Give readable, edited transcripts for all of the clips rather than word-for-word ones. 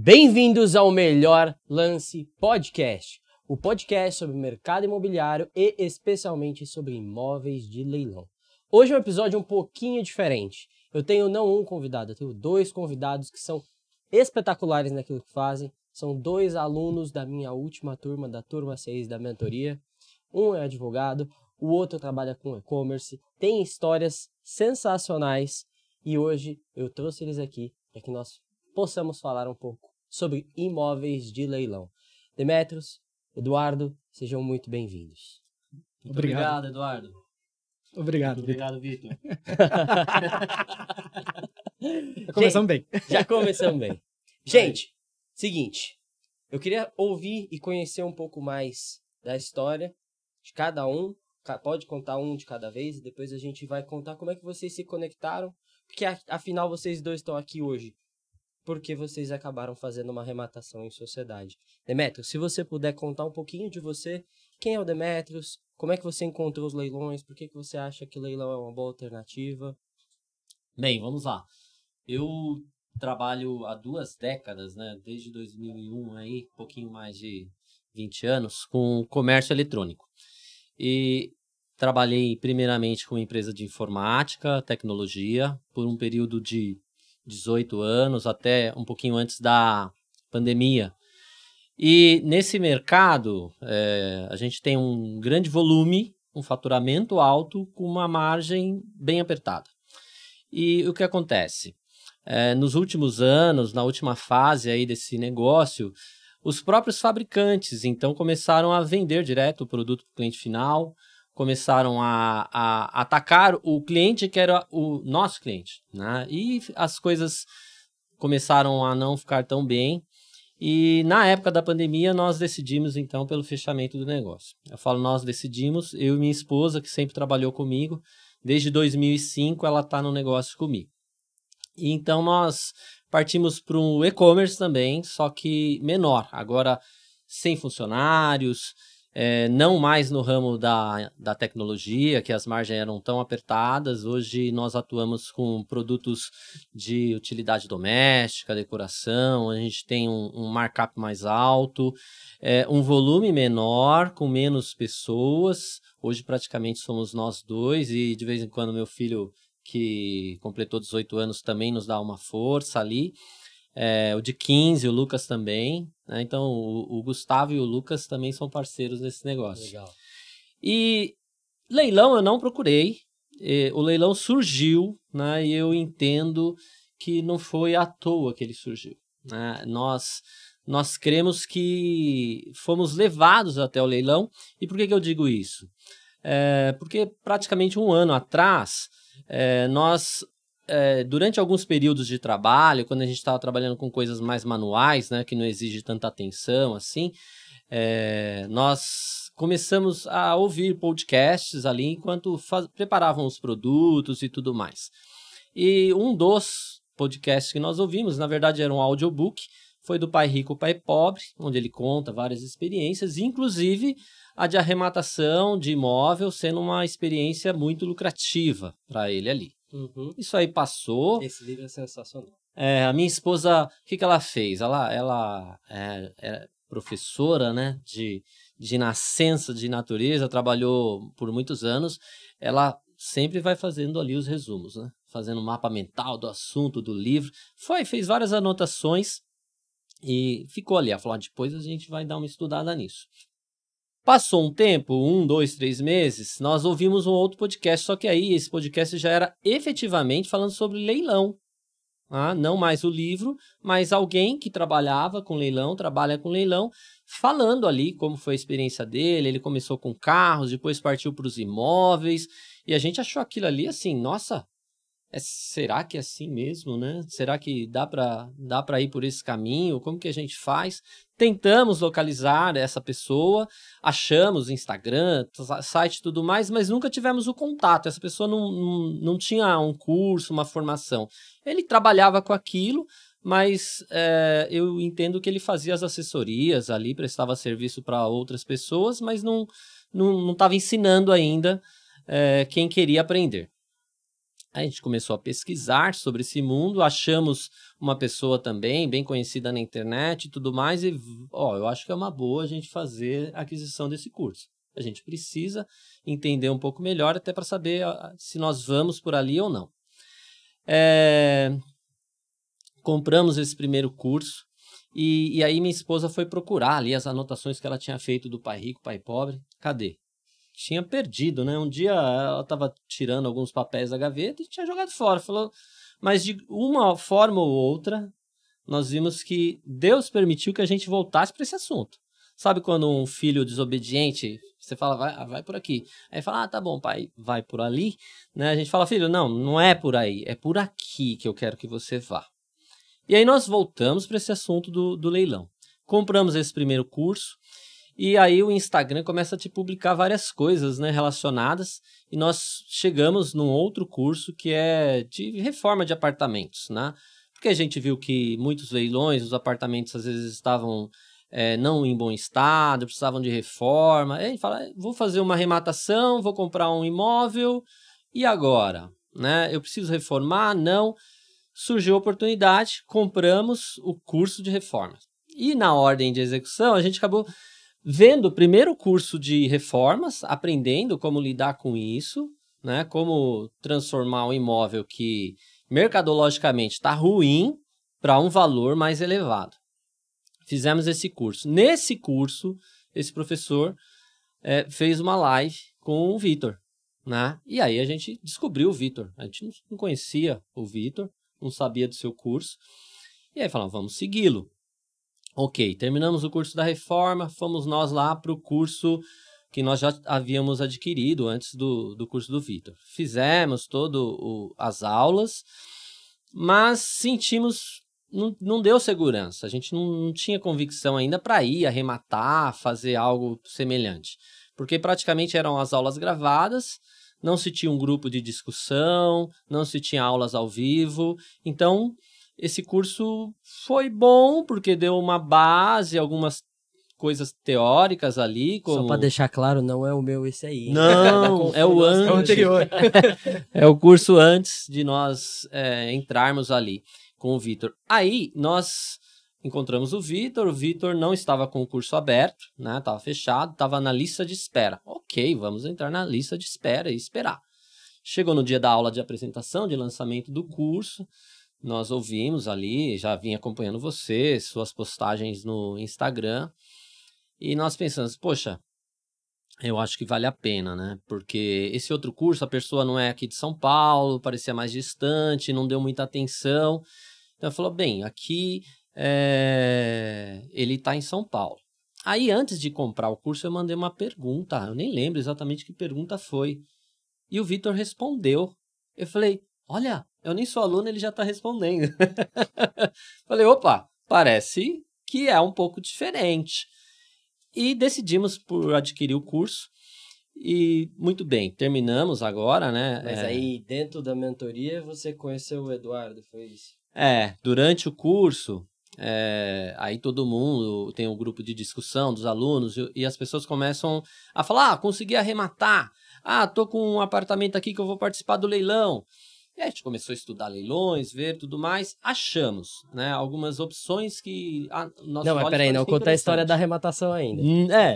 Bem-vindos ao Melhor Lance Podcast, o podcast sobre mercado imobiliário e especialmente sobre imóveis de leilão. Hoje é um episódio um pouquinho diferente. Eu tenho não um convidado, eu tenho dois convidados que são espetaculares naquilo que fazem. São dois alunos da minha última turma, da turma 6 da mentoria. Um é advogado, o outro trabalha com e-commerce, tem histórias sensacionais e hoje eu trouxe eles aqui para que nós possamos falar um pouco sobre imóveis de leilão. Demetrios, Eduardo, sejam muito bem-vindos. Muito obrigado, Eduardo. Obrigado, Vitor. Já começamos bem. Já começamos bem. Gente, seguinte, eu queria ouvir e conhecer um pouco mais da história de cada um. Pode contar um de cada vez e depois a gente vai contar como é que vocês se conectaram, porque afinal vocês dois estão aqui hoje porque vocês acabaram fazendo uma arrematação em sociedade. Demetrios, se você puder contar um pouquinho de você, quem é o Demetrios, como é que você encontrou os leilões, por que você acha que o leilão é uma boa alternativa? Bem, vamos lá. Eu trabalho há 2 décadas, né, desde 2001, aí, um pouquinho mais de 20 anos, com comércio eletrônico. E trabalhei primeiramente com empresa de informática, tecnologia, por um período de 18 anos, até um pouquinho antes da pandemia. E nesse mercado, a gente tem um grande volume, um faturamento alto, com uma margem bem apertada. E o que acontece? Nos últimos anos, na última fase aí desse negócio, os próprios fabricantes, então, começaram a vender direto o produto para o cliente final, começaram a atacar o cliente que era o nosso cliente, né? E as coisas começaram a não ficar tão bem. E na época da pandemia nós decidimos então pelo fechamento do negócio. Eu falo nós decidimos, eu e minha esposa que sempre trabalhou comigo, desde 2005 ela está no negócio comigo. E então nós partimos para um e-commerce também, só que menor, agora sem funcionários, não mais no ramo da tecnologia, que as margens eram tão apertadas. Hoje nós atuamos com produtos de utilidade doméstica, decoração, a gente tem um markup mais alto, um volume menor, com menos pessoas. Hoje praticamente somos nós dois e de vez em quando meu filho, que completou 18 anos, também nos dá uma força ali. O de 15, o Lucas também, né? Então o Gustavo e o Lucas também são parceiros nesse negócio. Legal. E leilão eu não procurei, o leilão surgiu, né? E eu entendo que não foi à toa que ele surgiu, né? Nós cremos que fomos levados até o leilão. E por que eu digo isso? Porque praticamente um ano atrás, nós... durante alguns períodos de trabalho, quando a gente estava trabalhando com coisas mais manuais, né, que não exige tanta atenção, assim, nós começamos a ouvir podcasts ali enquanto preparavam os produtos e tudo mais. E um dos podcasts que nós ouvimos, na verdade era um audiobook, foi do Pai Rico, Pai Pobre, onde ele conta várias experiências, inclusive a de arrematação de imóvel sendo uma experiência muito lucrativa para ele ali. Uhum. Isso aí passou. Esse livro é sensacional. A minha esposa, o que ela fez? Ela é professora, né, de nascença de natureza, trabalhou por muitos anos. Ela sempre vai fazendo ali os resumos, né? Fazendo um mapa mental do assunto, do livro. Fez várias anotações e ficou ali. Ela falou, depois a gente vai dar uma estudada nisso. Passou um tempo, 1, 2, 3 meses, nós ouvimos um outro podcast, só que aí esse podcast já era efetivamente falando sobre leilão. Não mais o livro, mas alguém que trabalha com leilão, falando ali como foi a experiência dele. Ele começou com carros, depois partiu para os imóveis, e a gente achou aquilo ali assim, nossa, será que é assim mesmo, né? Será que dá para ir por esse caminho? Como que a gente faz? Tentamos localizar essa pessoa, achamos Instagram, site e tudo mais, mas nunca tivemos o contato. Essa pessoa não tinha um curso, uma formação. Ele trabalhava com aquilo, mas eu entendo que ele fazia as assessorias ali, prestava serviço para outras pessoas, mas não estava ensinando ainda quem queria aprender. Aí a gente começou a pesquisar sobre esse mundo, achamos uma pessoa também bem conhecida na internet e tudo mais, e eu acho que é uma boa a gente fazer a aquisição desse curso. A gente precisa entender um pouco melhor até para saber se nós vamos por ali ou não. Compramos esse primeiro curso e aí minha esposa foi procurar ali as anotações que ela tinha feito do Pai Rico, Pai Pobre. Cadê? Tinha perdido, né? Um dia ela estava tirando alguns papéis da gaveta e tinha jogado fora. Falou, mas de uma forma ou outra, nós vimos que Deus permitiu que a gente voltasse para esse assunto. Sabe quando um filho desobediente, você fala, vai por aqui. Aí fala, tá bom, pai, vai por ali. Né? A gente fala, filho, não é por aí, é por aqui que eu quero que você vá. E aí nós voltamos para esse assunto do leilão. Compramos esse primeiro curso. E aí o Instagram começa a te publicar várias coisas, né, relacionadas, e nós chegamos num outro curso que é de reforma de apartamentos, né? Porque a gente viu que muitos leilões, os apartamentos às vezes estavam não em bom estado, precisavam de reforma. Aí a gente fala, vou fazer uma arrematação, vou comprar um imóvel, e agora? Né? Eu preciso reformar? Não. Surgiu a oportunidade, compramos o curso de reforma. E na ordem de execução, a gente acabou vendo o primeiro curso de reformas, aprendendo como lidar com isso, né? Como transformar um imóvel que mercadologicamente está ruim para um valor mais elevado. Fizemos esse curso. Nesse curso, esse professor fez uma live com o Vitor, né? E aí a gente descobriu o Vitor. A gente não conhecia o Vitor, não sabia do seu curso. E aí falamos, vamos segui-lo. Ok, terminamos o curso da reforma, fomos nós lá para o curso que nós já havíamos adquirido antes do curso do Vitor. Fizemos todas as aulas, mas sentimos, não deu segurança, a gente não tinha convicção ainda para ir arrematar, fazer algo semelhante. Porque praticamente eram as aulas gravadas, não se tinha um grupo de discussão, não se tinha aulas ao vivo, então esse curso foi bom porque deu uma base, algumas coisas teóricas ali. Como... Só para deixar claro, não é o meu esse aí. Não, é o antes. É o anterior. É o curso antes de nós entrarmos ali com o Vitor. Aí nós encontramos o Vitor não estava com o curso aberto, né? Estava fechado, estava na lista de espera. Ok, vamos entrar na lista de espera e esperar. Chegou no dia da aula de apresentação, de lançamento do curso, nós ouvimos ali, já vim acompanhando você, suas postagens no Instagram, e nós pensamos, poxa, eu acho que vale a pena, né? Porque esse outro curso, a pessoa não é aqui de São Paulo, parecia mais distante, não deu muita atenção. Então, falou, bem, aqui ele está em São Paulo. Aí, antes de comprar o curso, eu mandei uma pergunta, eu nem lembro exatamente que pergunta foi. E o Vitor respondeu. Eu falei, olha, eu nem sou aluno, ele já está respondendo. Falei, opa, parece que é um pouco diferente. E decidimos por adquirir o curso. E muito bem, terminamos agora, né? Mas aí, dentro da mentoria, você conheceu o Eduardo, foi isso? Durante o curso, aí todo mundo tem um grupo de discussão dos alunos e as pessoas começam a falar, consegui arrematar. Tô com um apartamento aqui que eu vou participar do leilão. E a gente começou a estudar leilões, ver tudo mais. Achamos, né, algumas opções que... Não, mas peraí, não conta a história da arrematação ainda.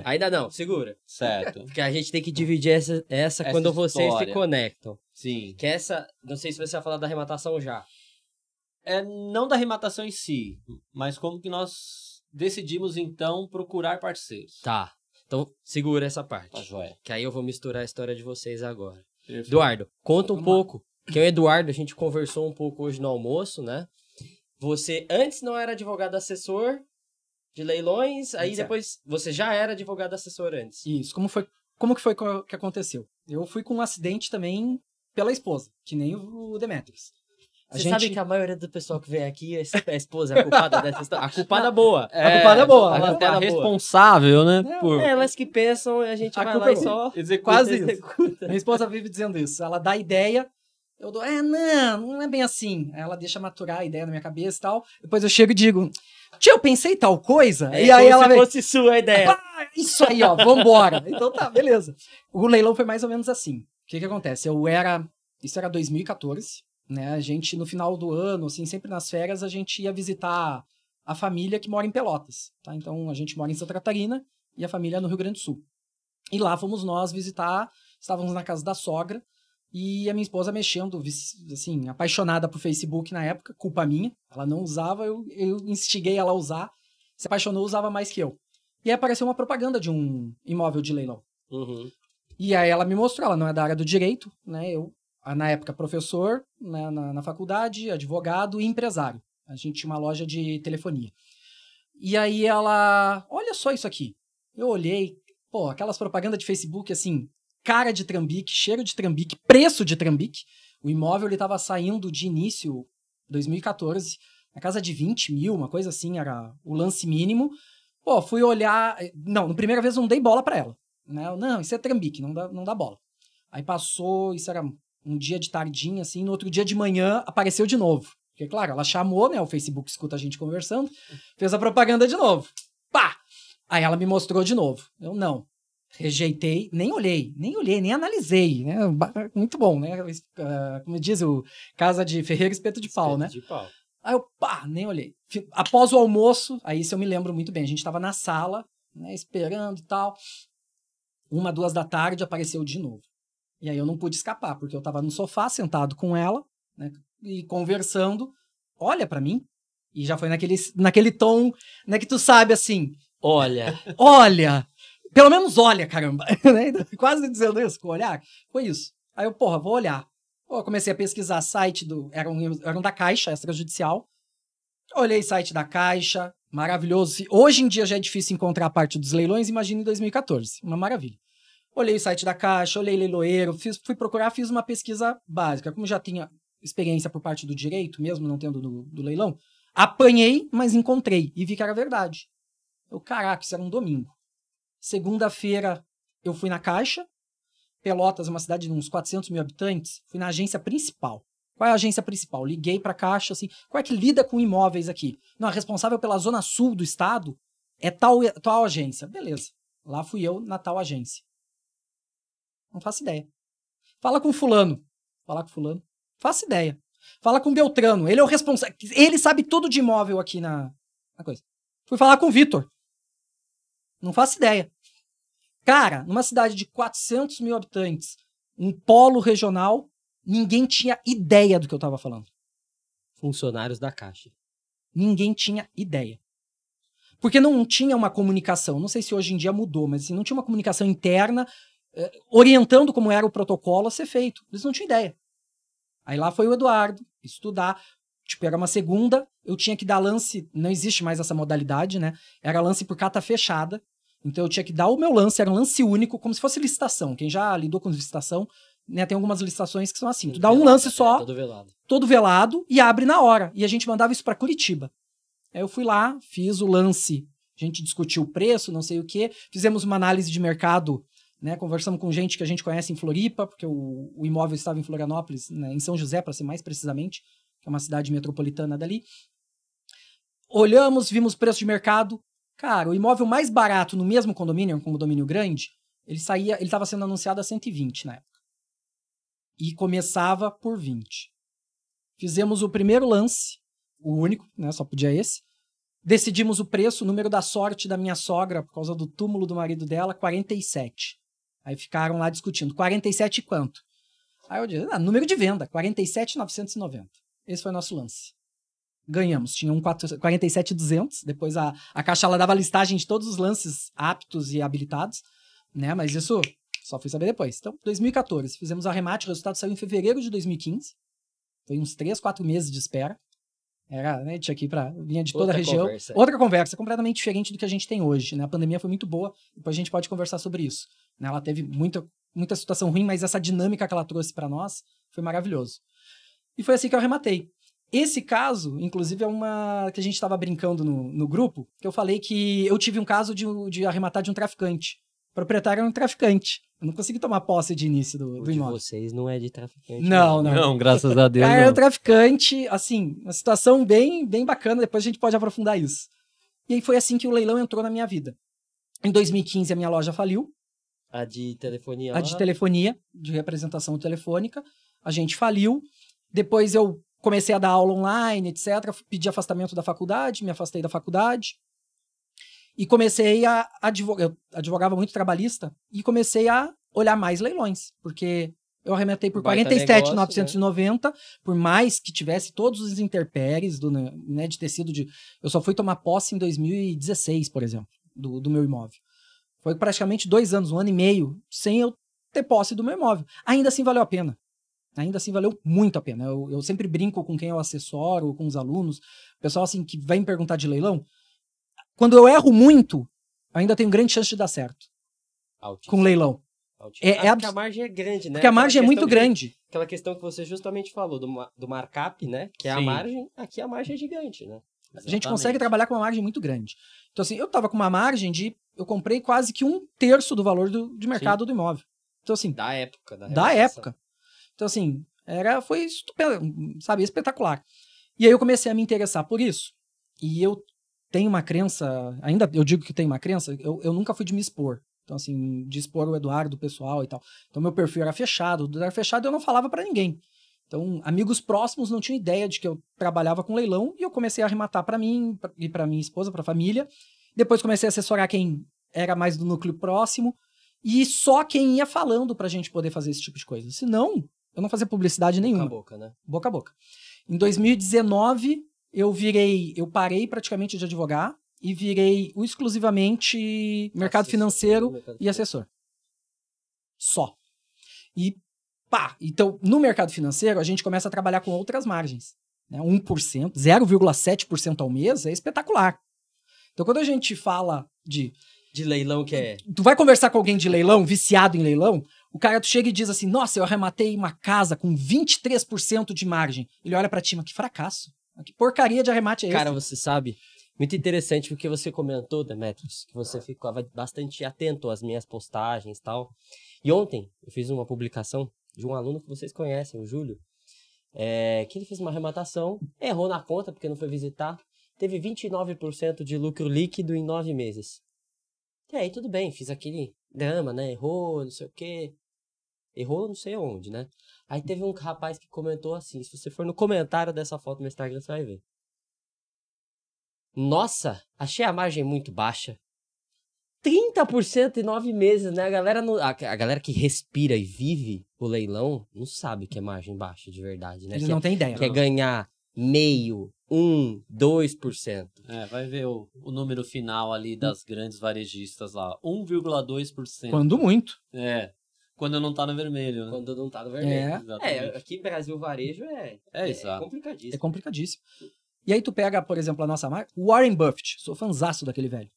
Ainda não, segura. Certo. Porque a gente tem que dividir essa quando vocês história. se conectam. Sim. Que essa, não sei se você vai falar da arrematação já. Não da arrematação em si, mas como que nós decidimos, então, procurar parceiros. Tá, então segura essa parte. Tá, joia. Que aí eu vou misturar a história de vocês agora. Perfeito. Eduardo, conta um pouco. Que o Eduardo, a gente conversou um pouco hoje no almoço, né? Você antes não era advogado assessor de leilões, aí depois você já era advogado assessor antes. Isso. Como que foi que aconteceu? Eu fui com um acidente também pela esposa, que nem o Demetrius. Você sabe que a maioria do pessoal que vem aqui, a esposa é a culpada dessa história. A culpada boa. A culpada boa. A responsável, né? Elas que pensam, a gente vai lá e só quase executa. Minha esposa vive dizendo isso. Ela dá ideia, eu dou, não é bem assim. Ela deixa maturar a ideia na minha cabeça e tal. Depois eu chego e digo, tia, eu pensei tal coisa. E aí ela vem, fosse sua ideia. Isso aí, ó, vambora. Então tá, beleza. O leilão foi mais ou menos assim. O que acontece? Eu Isso era 2014, né? A gente, no final do ano, assim, sempre nas férias, a gente ia visitar a família que mora em Pelotas, tá? Então, a gente mora em Santa Catarina e a família no Rio Grande do Sul. E lá fomos nós visitar, estávamos na casa da sogra, e a minha esposa mexendo, assim, apaixonada por Facebook na época, culpa minha, ela não usava, eu instiguei ela a usar, se apaixonou, usava mais que eu. E aí apareceu uma propaganda de um imóvel de leilão. Uhum. E aí ela me mostrou, ela não é da área do direito, né? Eu, na época, professor, né, na faculdade, advogado e empresário. A gente tinha uma loja de telefonia. E aí ela, olha só isso aqui. Eu olhei, pô, aquelas propagandas de Facebook, assim, cara de trambique, cheiro de trambique, preço de trambique. O imóvel, ele tava saindo de início, 2014, na casa de 20 mil, uma coisa assim, era o lance mínimo. Pô, fui olhar, não, na primeira vez eu não dei bola pra ela. Né? Não, isso é trambique, não dá bola. Aí passou, isso era um dia de tardinha, assim, no outro dia de manhã apareceu de novo. Porque, claro, ela chamou, né, o Facebook escuta a gente conversando, fez a propaganda de novo. Pá! Aí ela me mostrou de novo. Eu não. Rejeitei, nem olhei, nem analisei, né? Muito bom, né? Como diz o Casa de Ferreira, espeto de pau, né? De pau. Aí eu, pá, nem olhei. Após o almoço, aí isso eu me lembro muito bem, a gente tava na sala, né, esperando e tal. 1, 2 da tarde apareceu de novo. E aí eu não pude escapar, porque eu tava no sofá sentado com ela, né, e conversando, olha pra mim, e já foi naquele tom, né, que tu sabe assim, Olha. olha, pelo menos olha, caramba, né, quase dizendo isso, com o olhar, foi isso. Aí eu, porra, vou olhar. Pô, eu comecei a pesquisar site eram da Caixa Extrajudicial, olhei site da Caixa, maravilhoso. Hoje em dia já é difícil encontrar a parte dos leilões, imagina em 2014, uma maravilha. Olhei o site da Caixa, olhei leiloeiro, fui procurar, fiz uma pesquisa básica. Como já tinha experiência por parte do direito, mesmo não tendo do leilão, apanhei, mas encontrei e vi que era verdade. Eu, caraca, isso era um domingo. Segunda-feira eu fui na Caixa, Pelotas é uma cidade de uns 400 mil habitantes, fui na agência principal. Qual é a agência principal? Liguei pra Caixa, assim, qual é que lida com imóveis aqui? Não, a responsável pela zona sul do estado é tal agência. Beleza, lá fui eu na tal agência. Não faço ideia. Fala com fulano. Faço ideia. Fala com Beltrano. Ele é o responsável. Ele sabe tudo de imóvel aqui na coisa. Fui falar com o Vitor. Não faço ideia. Cara, numa cidade de 400 mil habitantes, um polo regional, ninguém tinha ideia do que eu tava falando. Funcionários da Caixa. Ninguém tinha ideia. Porque não tinha uma comunicação. Não sei se hoje em dia mudou, mas assim, não tinha uma comunicação interna orientando como era o protocolo a ser feito. Eles não tinham ideia. Aí lá foi o Eduardo estudar. Tipo, era uma segunda, eu tinha que dar lance, não existe mais essa modalidade, né? Era lance por carta fechada. Então eu tinha que dar o meu lance, era um lance único, como se fosse licitação. Quem já lidou com licitação, né, tem algumas licitações que são assim. Tu dá um lance só, todo velado, e abre na hora. E a gente mandava isso para Curitiba. Aí eu fui lá, fiz o lance, a gente discutiu o preço, não sei o quê, fizemos uma análise de mercado, né, conversamos com gente que a gente conhece em Floripa, porque o imóvel estava em Florianópolis, né, em São José, para ser mais precisamente, que é uma cidade metropolitana dali. Olhamos, vimos preço de mercado. Cara, o imóvel mais barato no mesmo condomínio, um condomínio grande, ele estava sendo anunciado a 120 na época. E começava por 20. Fizemos o primeiro lance, o único, né, só podia esse. Decidimos o preço, o número da sorte da minha sogra, por causa do túmulo do marido dela, 47. Aí ficaram lá discutindo, 47 e quanto? Aí eu disse, número de venda, 47.990. Esse foi o nosso lance. Ganhamos, tinha um 47.200, depois a Caixa ela dava a listagem de todos os lances aptos e habilitados, né, mas isso só fui saber depois. Então, 2014, fizemos o arremate, o resultado saiu em fevereiro de 2015, foi uns 3, 4 meses de espera, era, né, tinha aqui vinha de toda a região, outra conversa, completamente diferente do que a gente tem hoje, né, a pandemia foi muito boa, depois a gente pode conversar sobre isso, né, ela teve muita situação ruim, mas essa dinâmica que ela trouxe para nós foi maravilhoso. E foi assim que eu arrematei. Esse caso, inclusive, é uma que a gente estava brincando no grupo, que eu falei que eu tive um caso de arrematar de um traficante. O proprietário era um traficante. Eu não consegui tomar posse de início do imóvel. De vocês não é de traficante. Não, graças a Deus. Cara, era um traficante, assim, uma situação bem, bem bacana, depois a gente pode aprofundar isso. E aí foi assim que o leilão entrou na minha vida. Em 2015, a minha loja faliu. A de telefonia? A de telefonia, de representação telefônica. a gente faliu. Depois eu comecei a dar aula online, etc. Pedi afastamento da faculdade, me afastei da faculdade. E comecei a advogar. Eu advogava muito trabalhista e comecei a olhar mais leilões, porque eu arrematei por 47.990, né? Por mais que tivesse todos os intempéries né, de tecido de... Eu só fui tomar posse em 2016, por exemplo, do meu imóvel. Foi praticamente 2 anos, 1 ano e meio, sem eu ter posse do meu imóvel. Ainda assim valeu a pena. Ainda assim valeu muito a pena. Eu sempre brinco com quem eu assessoro, com os alunos, o pessoal assim que vai me perguntar de leilão. Quando eu erro muito, ainda tenho grande chance de dar certo. Altíssimo. Com leilão. Porque a margem é grande, né? Porque a margem é muito grande. Aquela questão que você justamente falou do markup, né? Que é a margem, aqui a margem é gigante, né? Exatamente. A gente consegue trabalhar com uma margem muito grande. Então assim, eu tava com uma margem eu comprei quase que 1/3 do valor de mercado do imóvel. Então assim... Da época. Da época. Então assim, foi estupendo, sabe? Espetacular. E aí eu comecei a me interessar por isso. E eu tenho uma crença, ainda eu digo que tenho uma crença, eu nunca fui de me expor. Então, assim, de expor o Eduardo, o pessoal e tal. Então, meu perfil era fechado. Era fechado e eu não falava pra ninguém. Então, amigos próximos não tinham ideia de que eu trabalhava com leilão e eu comecei a arrematar pra mim e pra minha esposa, pra família. Depois comecei a assessorar quem era mais do núcleo próximo e só quem ia falando pra gente poder fazer esse tipo de coisa. Senão, eu não fazia publicidade nenhuma. Boca a boca, né? Boca a boca. Em 2019, eu parei praticamente de advogar e virei exclusivamente mercado financeiro e assessor. Só. E pá, então no mercado financeiro a gente começa a trabalhar com outras margens. Né? 1%, 0,7% ao mês é espetacular. Então quando a gente fala de leilão que é... Tu vai conversar com alguém de leilão, viciado em leilão, o cara tu chega e diz assim, nossa, eu arrematei uma casa com 23% de margem. Ele olha pra ti, mas que fracasso. Que porcaria de arremate é esse? Cara, você sabe... Muito interessante porque você comentou, Demetrios, que você ficava bastante atento às minhas postagens e tal. E ontem eu fiz uma publicação de um aluno que vocês conhecem, o Júlio, que ele fez uma arrematação, errou na conta porque não foi visitar, teve 29% de lucro líquido em 9 meses. E aí tudo bem, fiz aquele drama, né? Errou, não sei o quê. Errou não sei onde, né? Aí teve um rapaz que comentou assim, se você for no comentário dessa foto no Instagram, você vai ver. Nossa, achei a margem muito baixa. 30% em 9 meses, né? A galera que respira e vive o leilão não sabe que é margem baixa de verdade, né? Eles não têm ideia. Quer ganhar 0,5%, 1%, 2%. Vai ver o número final ali das grandes varejistas lá. 1,2%. Quando muito. Quando não tá no vermelho, né? Quando não tá no vermelho. Aqui no Brasil o varejo é complicadíssimo. É complicadíssimo. E aí tu pega, por exemplo, a nossa marca, Warren Buffett, sou fanzaço daquele velho.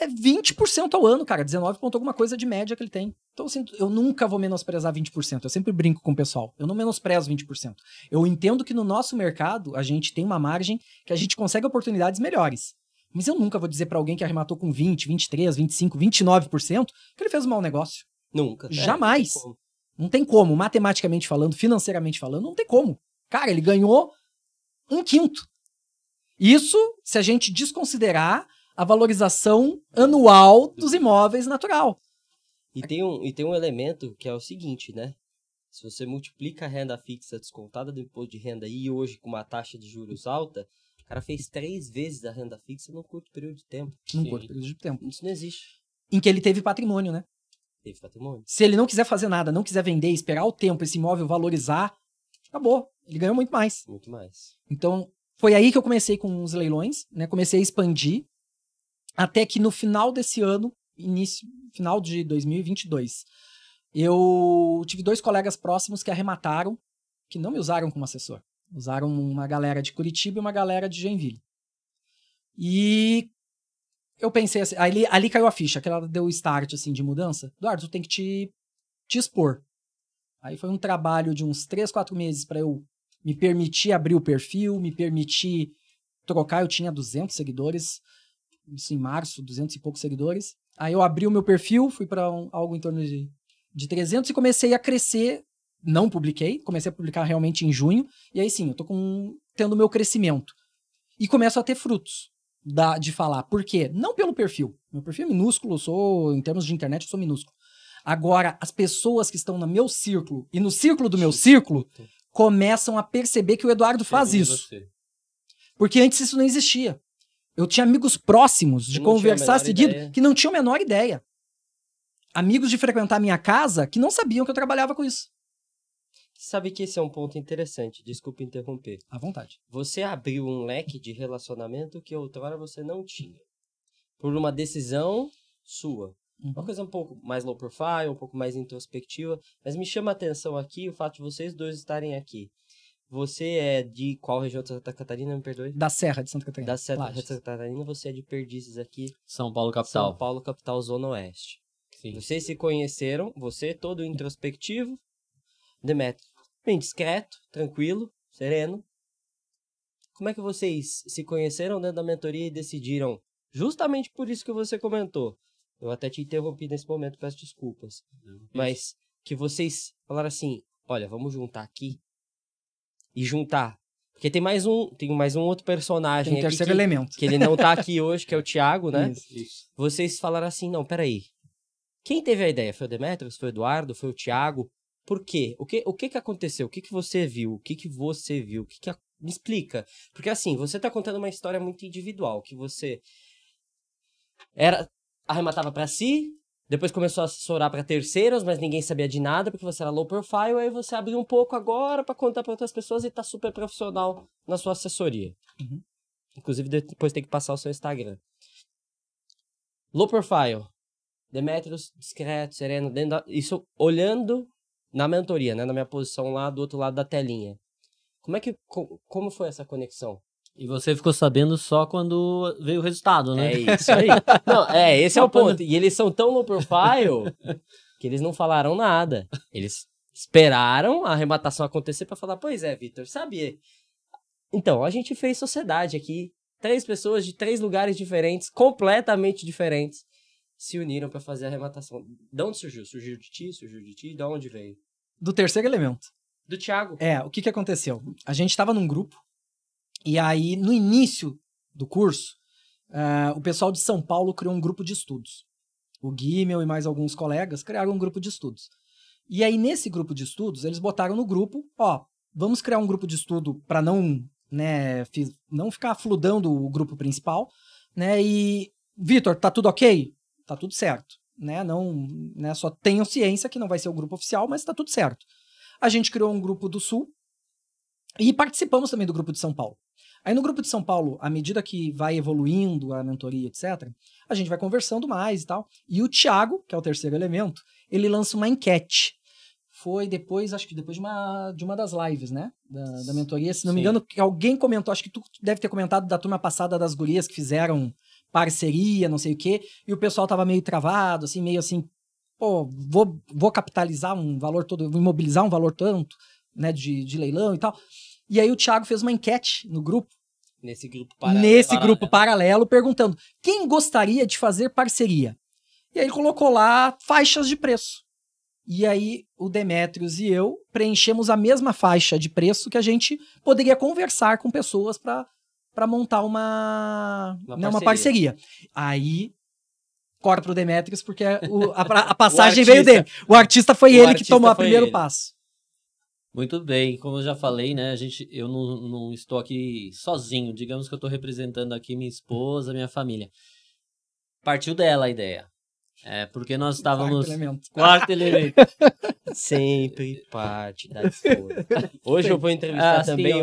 É 20% ao ano, cara, 19 ponto alguma coisa de média que ele tem. Então, assim, eu nunca vou menosprezar 20%, eu sempre brinco com o pessoal, eu não menosprezo 20%. Eu entendo que no nosso mercado, a gente tem uma margem que a gente consegue oportunidades melhores. Mas eu nunca vou dizer pra alguém que arrematou com 20, 23, 25, 29% que ele fez um mau negócio. Nunca. Jamais. Não tem como, matematicamente falando, financeiramente falando, não tem como. Cara, ele ganhou 1/5. Isso se a gente desconsiderar a valorização anual dos imóveis natural. E tem um elemento que é o seguinte, né? Se você multiplica a renda fixa descontada do imposto de renda e hoje com uma taxa de juros alta, o cara fez 3 vezes a renda fixa num curto período de tempo. Curto período de tempo. Isso não existe. Em que ele teve patrimônio, né? Teve patrimônio. Se ele não quiser fazer nada, não quiser vender, esperar o tempo, esse imóvel valorizar, acabou. Ele ganhou muito mais. Muito mais. Então, foi aí que eu comecei com os leilões, né? Comecei a expandir, até que no final desse ano, final de 2022, eu tive 2 colegas próximos que arremataram, que não me usaram como assessor. Usaram uma galera de Curitiba e uma galera de Joinville. E eu pensei assim, ali caiu a ficha, que ela deu o start assim, de mudança. Eduardo, tu tem que te expor. Aí foi um trabalho de uns 3, 4 meses para eu me permitir abrir o perfil, me permitir trocar. Eu tinha 200 seguidores, isso em março, 200 e poucos seguidores. Aí eu abri o meu perfil, fui para algo em torno de 300 e comecei a crescer. Não publiquei, comecei a publicar realmente em junho. E aí sim, eu tô tendo o meu crescimento. E começo a ter frutos de falar. Por quê? Não pelo perfil. Meu perfil é minúsculo, em termos de internet, eu sou minúsculo. Agora, as pessoas que estão no meu círculo e no círculo do meu círculo começam a perceber que o Eduardo faz isso. Porque antes isso não existia. Eu tinha amigos próximos de conversar seguido que não tinham a menor ideia. Amigos de frequentar a minha casa que não sabiam que eu trabalhava com isso. Sabe que esse é um ponto interessante, desculpa interromper. À vontade. Você abriu um leque de relacionamento que outrora você não tinha. Por uma decisão sua. Uma coisa um pouco mais low profile, um pouco mais introspectiva. Mas me chama a atenção aqui o fato de vocês dois estarem aqui. Você é de qual região de Santa Catarina, me perdoe? Da Serra de Santa Catarina. Da Serra de Santa Catarina, você é de Perdizes aqui. São Paulo, capital. São Paulo, capital, Zona Oeste. Sim. Vocês se conheceram, você todo introspectivo, Demétrio, bem discreto, tranquilo, sereno. Como é que vocês se conheceram dentro da mentoria e decidiram, justamente por isso que você comentou, eu até te interrompi nesse momento, peço desculpas, mas que vocês falaram assim, olha, vamos juntar aqui e juntar, porque tem mais um outro personagem tem aqui terceiro elemento. que ele não tá aqui hoje, que é o Thiago, né? Isso. Vocês falaram assim, não, peraí, quem teve a ideia? Foi o Demetrios? Foi o Eduardo? Foi o Thiago? Por quê? O que aconteceu? O que você viu? O que você viu? Me explica. Porque assim, você tá contando uma história muito individual, que você arrematava pra si, depois começou a assessorar pra terceiros, mas ninguém sabia de nada, porque você era low profile, aí você abriu um pouco agora pra contar pra outras pessoas e tá super profissional na sua assessoria. Inclusive, depois tem que passar o seu Instagram. Low profile. Demetrios, discreto, sereno, isso olhando na mentoria, né? Na minha posição lá do outro lado da telinha. Como foi essa conexão? E você ficou sabendo só quando veio o resultado, né? É isso aí. Não, esse é o ponto. E eles são tão low profile que eles não falaram nada. Eles esperaram a arrematação acontecer pra falar, pois é, Vitor, sabia? Então, a gente fez sociedade aqui. 3 pessoas de 3 lugares diferentes, completamente diferentes, se uniram pra fazer a arrematação. De onde surgiu? Surgiu de ti? Surgiu de ti? De onde veio? Do terceiro elemento. Do Thiago. O que aconteceu? A gente estava num grupo, e aí, no início do curso, o pessoal de São Paulo criou um grupo de estudos. O Guimel e mais alguns colegas criaram um grupo de estudos. E aí, nesse grupo de estudos, eles botaram no grupo, vamos criar um grupo de estudo para não ficar fludando o grupo principal, né? E, Vitor, tá tudo ok? Tá tudo certo, né? Não, né? Só tenham ciência que não vai ser o grupo oficial, mas tá tudo certo. A gente criou um grupo do Sul e participamos também do grupo de São Paulo. Aí no grupo de São Paulo, à medida que vai evoluindo a mentoria, etc., a gente vai conversando mais e tal. E o Thiago, que é o terceiro elemento, ele lança uma enquete. Foi depois, acho que depois de uma das lives, né? Da mentoria. Se não me engano, alguém comentou, acho que tu deve ter comentado da turma passada das gurias que fizeram parceria, não sei o quê, e o pessoal tava meio travado, assim, meio assim, vou capitalizar um valor todo, vou imobilizar um valor tanto, né, de leilão e tal. E aí o Thiago fez uma enquete no grupo. Nesse grupo paralelo, perguntando quem gostaria de fazer parceria. E aí ele colocou lá faixas de preço. E aí o Demetrios e eu preenchemos a mesma faixa de preço que a gente poderia conversar com pessoas para montar uma parceria. Aí corta pro Demetrios, porque a passagem veio dele. O artista foi ele que tomou o primeiro passo. Muito bem, como eu já falei, né, eu não estou aqui sozinho, digamos que eu estou representando aqui minha esposa, minha família. Partiu dela a ideia. Porque nós estávamos... Quarto elemento. Sempre parte da esposa. Hoje eu vou entrevistar também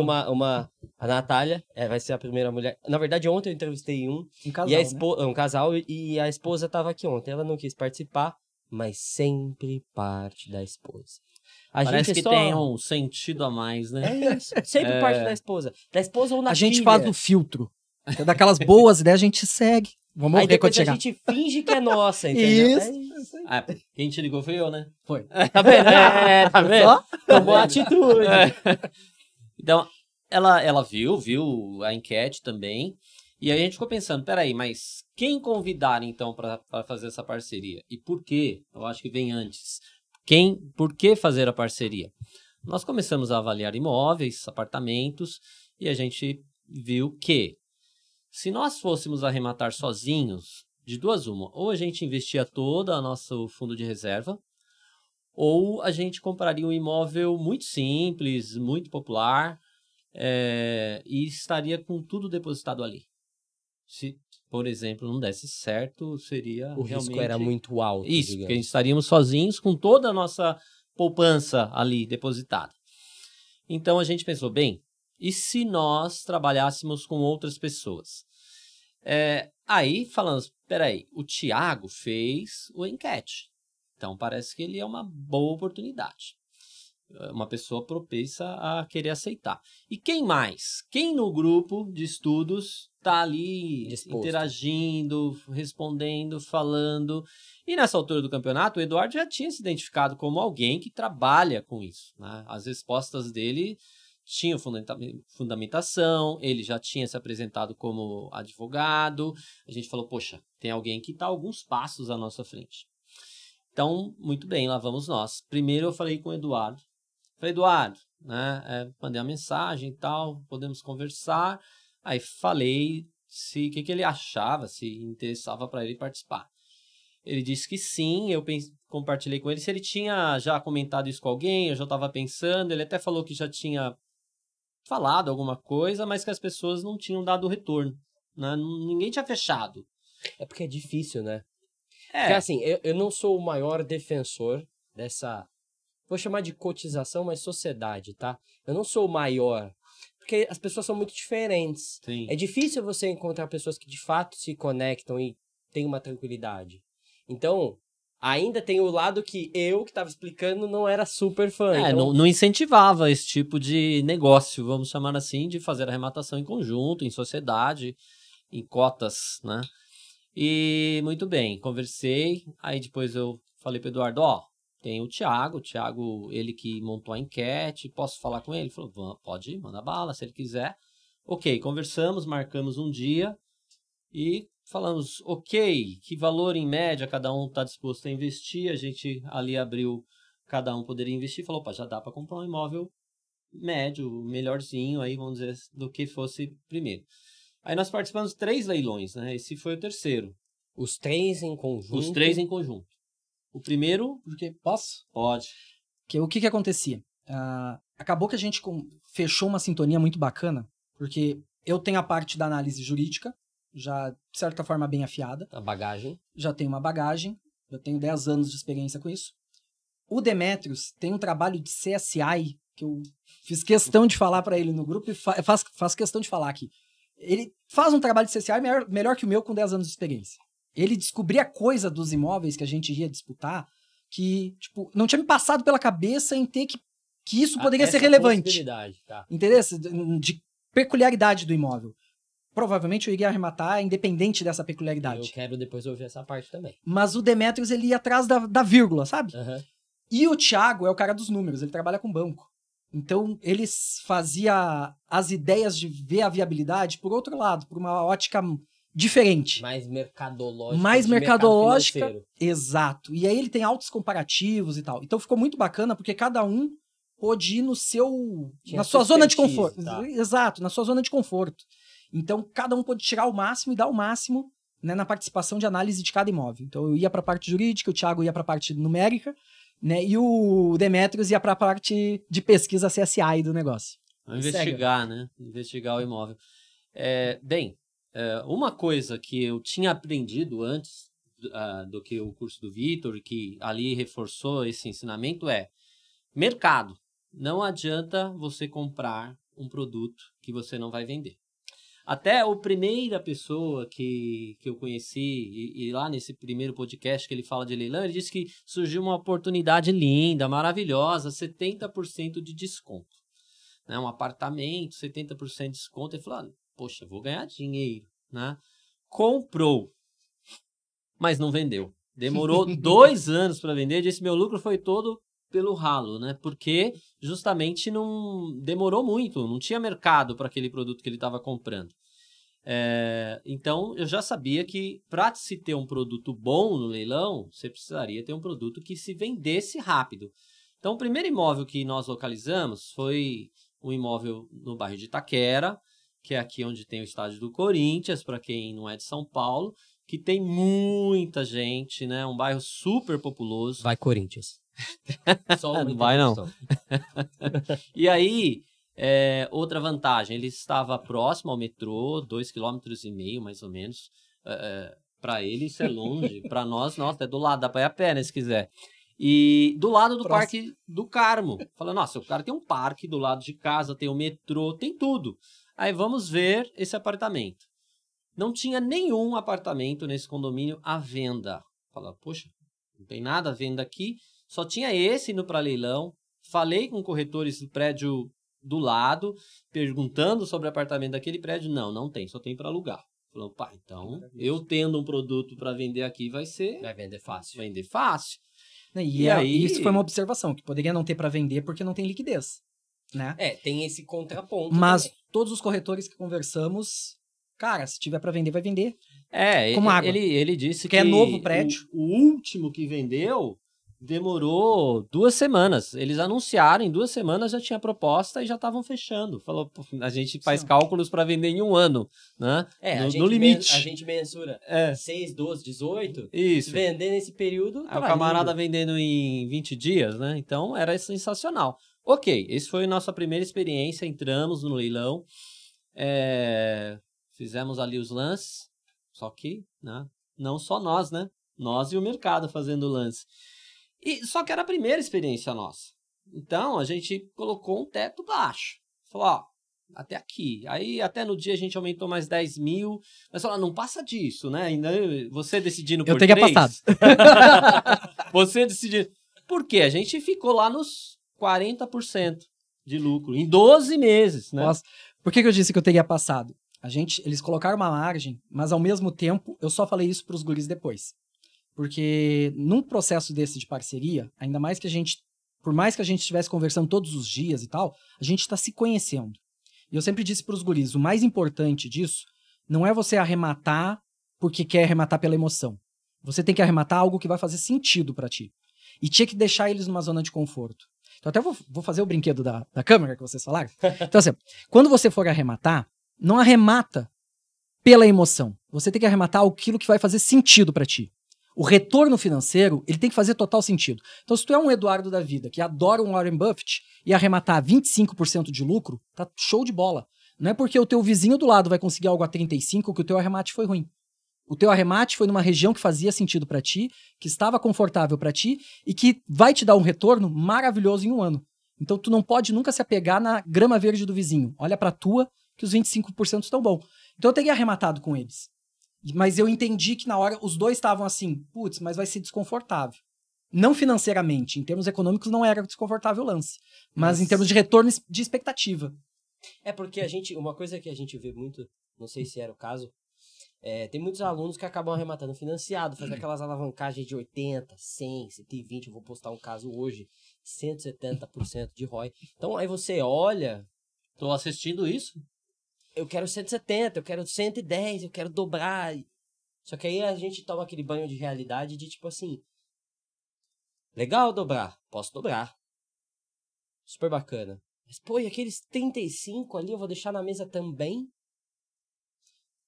a Natália, vai ser a primeira mulher. Na verdade, ontem eu entrevistei um casal, e a esposa estava aqui ontem. Ela não quis participar, mas sempre parte da esposa. Parece que tem um sentido a mais, né? É isso, sempre parte da esposa. Da esposa ou na filha. A gente faz o filtro. Daquelas boas ideias a gente segue. Vamos ver quando chegar. A gente finge que é nossa, entendeu? Isso. Quem te ligou foi eu, né? Foi. Tá vendo? Tá vendo? Tomou atitude. Então, ela viu a enquete também. E aí a gente ficou pensando, peraí, mas quem convidar então para fazer essa parceria? E por quê? Eu acho que vem antes. Por que fazer a parceria? Nós começamos a avaliar imóveis, apartamentos, e a gente viu que se nós fôssemos arrematar sozinhos, de duas uma. Ou a gente investia todo o nosso fundo de reserva, ou a gente compraria um imóvel muito simples, muito popular, e estaria com tudo depositado ali. Se, por exemplo, não desse certo, seria O realmente... risco era muito alto, Isso, digamos. porque a gente estaríamos sozinhos com toda a nossa poupança ali depositada. Então a gente pensou, bem, e se nós trabalhássemos com outras pessoas? Aí falamos, peraí, o Thiago fez o enquete. Então parece que ele é uma boa oportunidade. Uma pessoa propensa a querer aceitar. E quem mais? Quem no grupo de estudos está ali disposto, interagindo, respondendo, falando? E nessa altura do campeonato, o Eduardo já tinha se identificado como alguém que trabalha com isso, né? As respostas dele tinham fundamentação, ele já tinha se apresentado como advogado. A gente falou, poxa, tem alguém que está alguns passos à nossa frente. Então, muito bem, lá vamos nós. Primeiro eu falei com o Eduardo. Falei, Eduardo, né, mandei uma mensagem e tal, podemos conversar. Aí falei o que ele achava, se interessava para ele participar. Ele disse que sim, eu compartilhei com ele se ele tinha já comentado isso com alguém, eu já estava pensando. Ele até falou que já tinha falado alguma coisa, mas que as pessoas não tinham dado retorno, né? Ninguém tinha fechado. É porque é difícil, né? Porque assim, eu não sou o maior defensor dessa, vou chamar de cotização, mas sociedade, tá? Eu não sou o maior, porque as pessoas são muito diferentes. Sim. É difícil você encontrar pessoas que de fato se conectam e têm uma tranquilidade. Então, ainda tem o lado que eu, que estava explicando, não era super fã. Então... não incentivava esse tipo de negócio, vamos chamar assim, de fazer arrematação em conjunto, em sociedade, em cotas, né? E muito bem, conversei, aí depois eu falei para o Eduardo, tem o Thiago, ele que montou a enquete, posso falar com ele? Ele falou, pode ir, manda bala, se ele quiser. Ok, conversamos, marcamos um dia e falamos, ok, que valor em média cada um está disposto a investir? A gente ali abriu, cada um poderia investir, falou, já dá para comprar um imóvel médio, melhorzinho aí, vamos dizer, do que fosse primeiro. Aí nós participamos de 3 leilões, né? Esse foi o terceiro. Os 3 em conjunto? Os 3 em conjunto. O primeiro... Porque, posso? Pode. O que acontecia? Acabou que a gente fechou uma sintonia muito bacana, porque eu tenho a parte da análise jurídica, já, de certa forma, bem afiada. A bagagem. Já tenho uma bagagem, já tenho 10 anos de experiência com isso. O Demetrios tem um trabalho de CSI, que eu fiz questão de falar para ele no grupo e faço questão de falar aqui. Ele faz um trabalho de CSI melhor que o meu com 10 anos de experiência. Ele descobria coisa dos imóveis que a gente ia disputar que, tipo, não tinha me passado pela cabeça em ter que isso poderia ser relevante. Tá. Entendeu? De peculiaridade do imóvel. Provavelmente eu iria arrematar independente dessa peculiaridade. Eu quero depois ouvir essa parte também. Mas o Demetrios, ele ia atrás da vírgula, sabe? Uhum. E o Thiago é o cara dos números, ele trabalha com banco. Então, ele fazia as ideias de ver a viabilidade por outro lado, por uma ótica diferente. Mais mercadológica. Mais mercadológica. Exato. E aí ele tem altos comparativos e tal. Então, ficou muito bacana, porque cada um pôde ir na sua zona de conforto. Tá. Exato, na sua zona de conforto. Então, cada um pôde tirar o máximo e dar o máximo, né, na participação de análise de cada imóvel. Então, eu ia para a parte jurídica, o Thiago ia para a parte numérica, né, e o Demetrios ia para a parte de pesquisa CSI do negócio. Investigar, né? Investigar o imóvel. Uma coisa que eu tinha aprendido antes do que o curso do Vitor, que ali reforçou esse ensinamento, é mercado. Não adianta você comprar um produto que você não vai vender. Até a primeira pessoa que eu conheci, e lá nesse primeiro podcast que ele fala de leilão, ele disse que surgiu uma oportunidade linda, maravilhosa, 70% de desconto. Né? Um apartamento, 70% de desconto. Ele falou, poxa, vou ganhar dinheiro. Né? Comprou, mas não vendeu. Demorou 2 anos para vender, disse meu lucro foi todo pelo ralo, né? Porque justamente não demorou muito, não tinha mercado para aquele produto que ele estava comprando. Então, eu já sabia que para se ter um produto bom no leilão, você precisaria ter um produto que se vendesse rápido. Então, o primeiro imóvel que nós localizamos foi um imóvel no bairro de Itaquera, que é aqui onde tem o estádio do Corinthians, para quem não é de São Paulo, que tem muita gente, né? Um bairro super populoso. Vai, Corinthians. Só uma Não vai, não. interrupção. E aí, outra vantagem, ele estava próximo ao metrô, 2,5 km, mais ou menos. Para ele isso é longe, para nós, nossa, é do lado, dá para ir a pé, né, se quiser. E do lado do Parque do Carmo. Falando, nossa, o cara tem um parque do lado de casa, tem o metrô, tem tudo. Aí vamos ver esse apartamento. Não tinha nenhum apartamento nesse condomínio à venda. Fala, poxa, não tem nada à venda aqui. Só tinha esse indo para leilão. Falei com corretores do prédio do lado, perguntando sobre o apartamento daquele prédio. Não tem, só tem para alugar. Falou, pá, então eu tendo um produto para vender aqui vai vender fácil. Vender fácil. E aí, isso foi uma observação, que poderia não ter para vender porque não tem liquidez, né? Tem esse contraponto. Mas também. todos os corretores que conversamos, cara, se tiver para vender, vai vender. Como água. Ele disse que é novo prédio. O último que vendeu demorou 2 semanas. Eles anunciaram, em 2 semanas já tinha proposta e já estavam fechando. Falou, a gente faz cálculos para vender em 1 ano, né? No limite. A gente mensura 6, 12, 18. Isso. Se vender nesse período, o camarada vendendo em 20 dias, né? Então era sensacional. Ok, esse foi a nossa primeira experiência. Entramos no leilão, fizemos ali os lances, só que, né? Não só nós, né? Nós e o mercado fazendo o lance. Só que era a primeira experiência nossa. Então, a gente colocou um teto baixo. Falou, até aqui. Aí, até no dia, a gente aumentou mais 10 mil. Mas falou, não passa disso, né? Ainda você decidindo por 3. Eu teria passado. Você decidindo. Por quê? A gente ficou lá nos 40% de lucro. Em 12 meses, né? Nossa, por que eu disse que eu teria passado? Eles colocaram uma margem, mas ao mesmo tempo, eu só falei isso para os guris depois. Porque num processo desse de parceria, ainda mais que por mais que a gente estivesse conversando todos os dias e tal, a gente está se conhecendo. E eu sempre disse para os guris, o mais importante disso não é você arrematar porque quer arrematar pela emoção. Você tem que arrematar algo que vai fazer sentido para ti. E tinha que deixar eles numa zona de conforto. Então até vou fazer o brinquedo da câmera que vocês falaram. Então assim, quando você for arrematar, não arremata pela emoção. Você tem que arrematar aquilo que vai fazer sentido para ti. O retorno financeiro, ele tem que fazer total sentido. Então, se tu é um Eduardo da vida que adora um Warren Buffett e arrematar 25% de lucro, tá show de bola. Não é porque o teu vizinho do lado vai conseguir algo a 35% que o teu arremate foi ruim. O teu arremate foi numa região que fazia sentido para ti, que estava confortável para ti e que vai te dar um retorno maravilhoso em 1 ano. Então, tu não pode nunca se apegar na grama verde do vizinho. Olha pra tua que os 25% estão bom. Então, eu teria arrematado com eles. Mas eu entendi que na hora os dois estavam assim, putz, mas vai ser desconfortável. Não financeiramente, em termos econômicos não era desconfortável o lance. Mas em termos de retorno de expectativa. Porque uma coisa que a gente vê muito, não sei se era o caso, tem muitos alunos que acabam arrematando financiado, faz aquelas alavancagens de 80, 100, 120, eu vou postar um caso hoje, 170% de ROI. Então aí você olha... Tô assistindo isso. Eu quero 170, eu quero 110, eu quero dobrar. Só que aí a gente toma aquele banho de realidade de tipo assim, legal dobrar, posso dobrar. Super bacana. Mas pô, e aqueles 35 ali eu vou deixar na mesa também?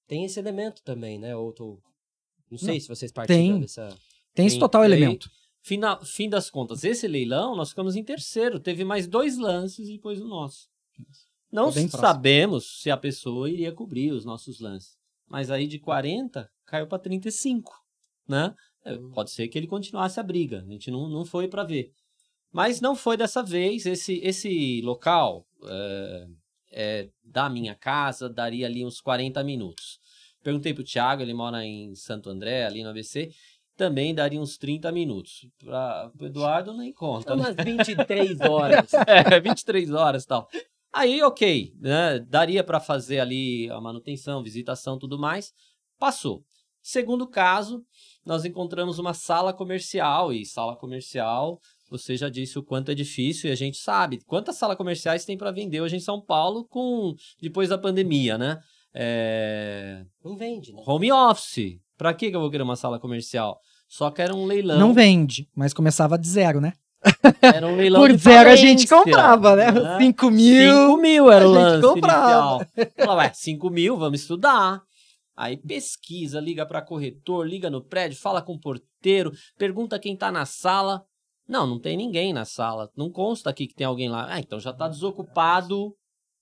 Tem esse elemento também, né? Não sei se vocês partilham dessa... Tem esse total elemento. Fim das contas, esse leilão nós ficamos em terceiro. Teve mais 2 lances depois do nosso. Não sabemos se a pessoa iria cobrir os nossos lances. Mas aí de 40 caiu para 35, né? Pode ser que ele continuasse a briga. A gente não foi para ver. Mas não foi dessa vez. Esse local da minha casa daria ali uns 40 minutos. Perguntei pro Thiago, ele mora em Santo André, ali no ABC. Também daria uns 30 minutos. Para o Eduardo nem conta. Umas 23 horas. 23 horas e tal. Aí, ok, né? Daria para fazer ali a manutenção, visitação, tudo mais. Passou. Segundo caso, nós encontramos uma sala comercial. E sala comercial, você já disse o quanto é difícil. E a gente sabe quantas salas comerciais tem para vender hoje em São Paulo depois da pandemia, né? Não vende, né? Home office. Para que eu vou querer uma sala comercial? Só que era um leilão. Não vende, mas começava de 0, né? Era um leilão por 0 a gente comprava, né? 5 mil. 5 mil era o lance comprava. inicial. Falava, 5 mil, vamos estudar. Aí pesquisa, liga para corretor, liga no prédio, fala com o porteiro, pergunta quem tá na sala. Não tem ninguém na sala. Não consta aqui que tem alguém lá. Ah, então já tá desocupado,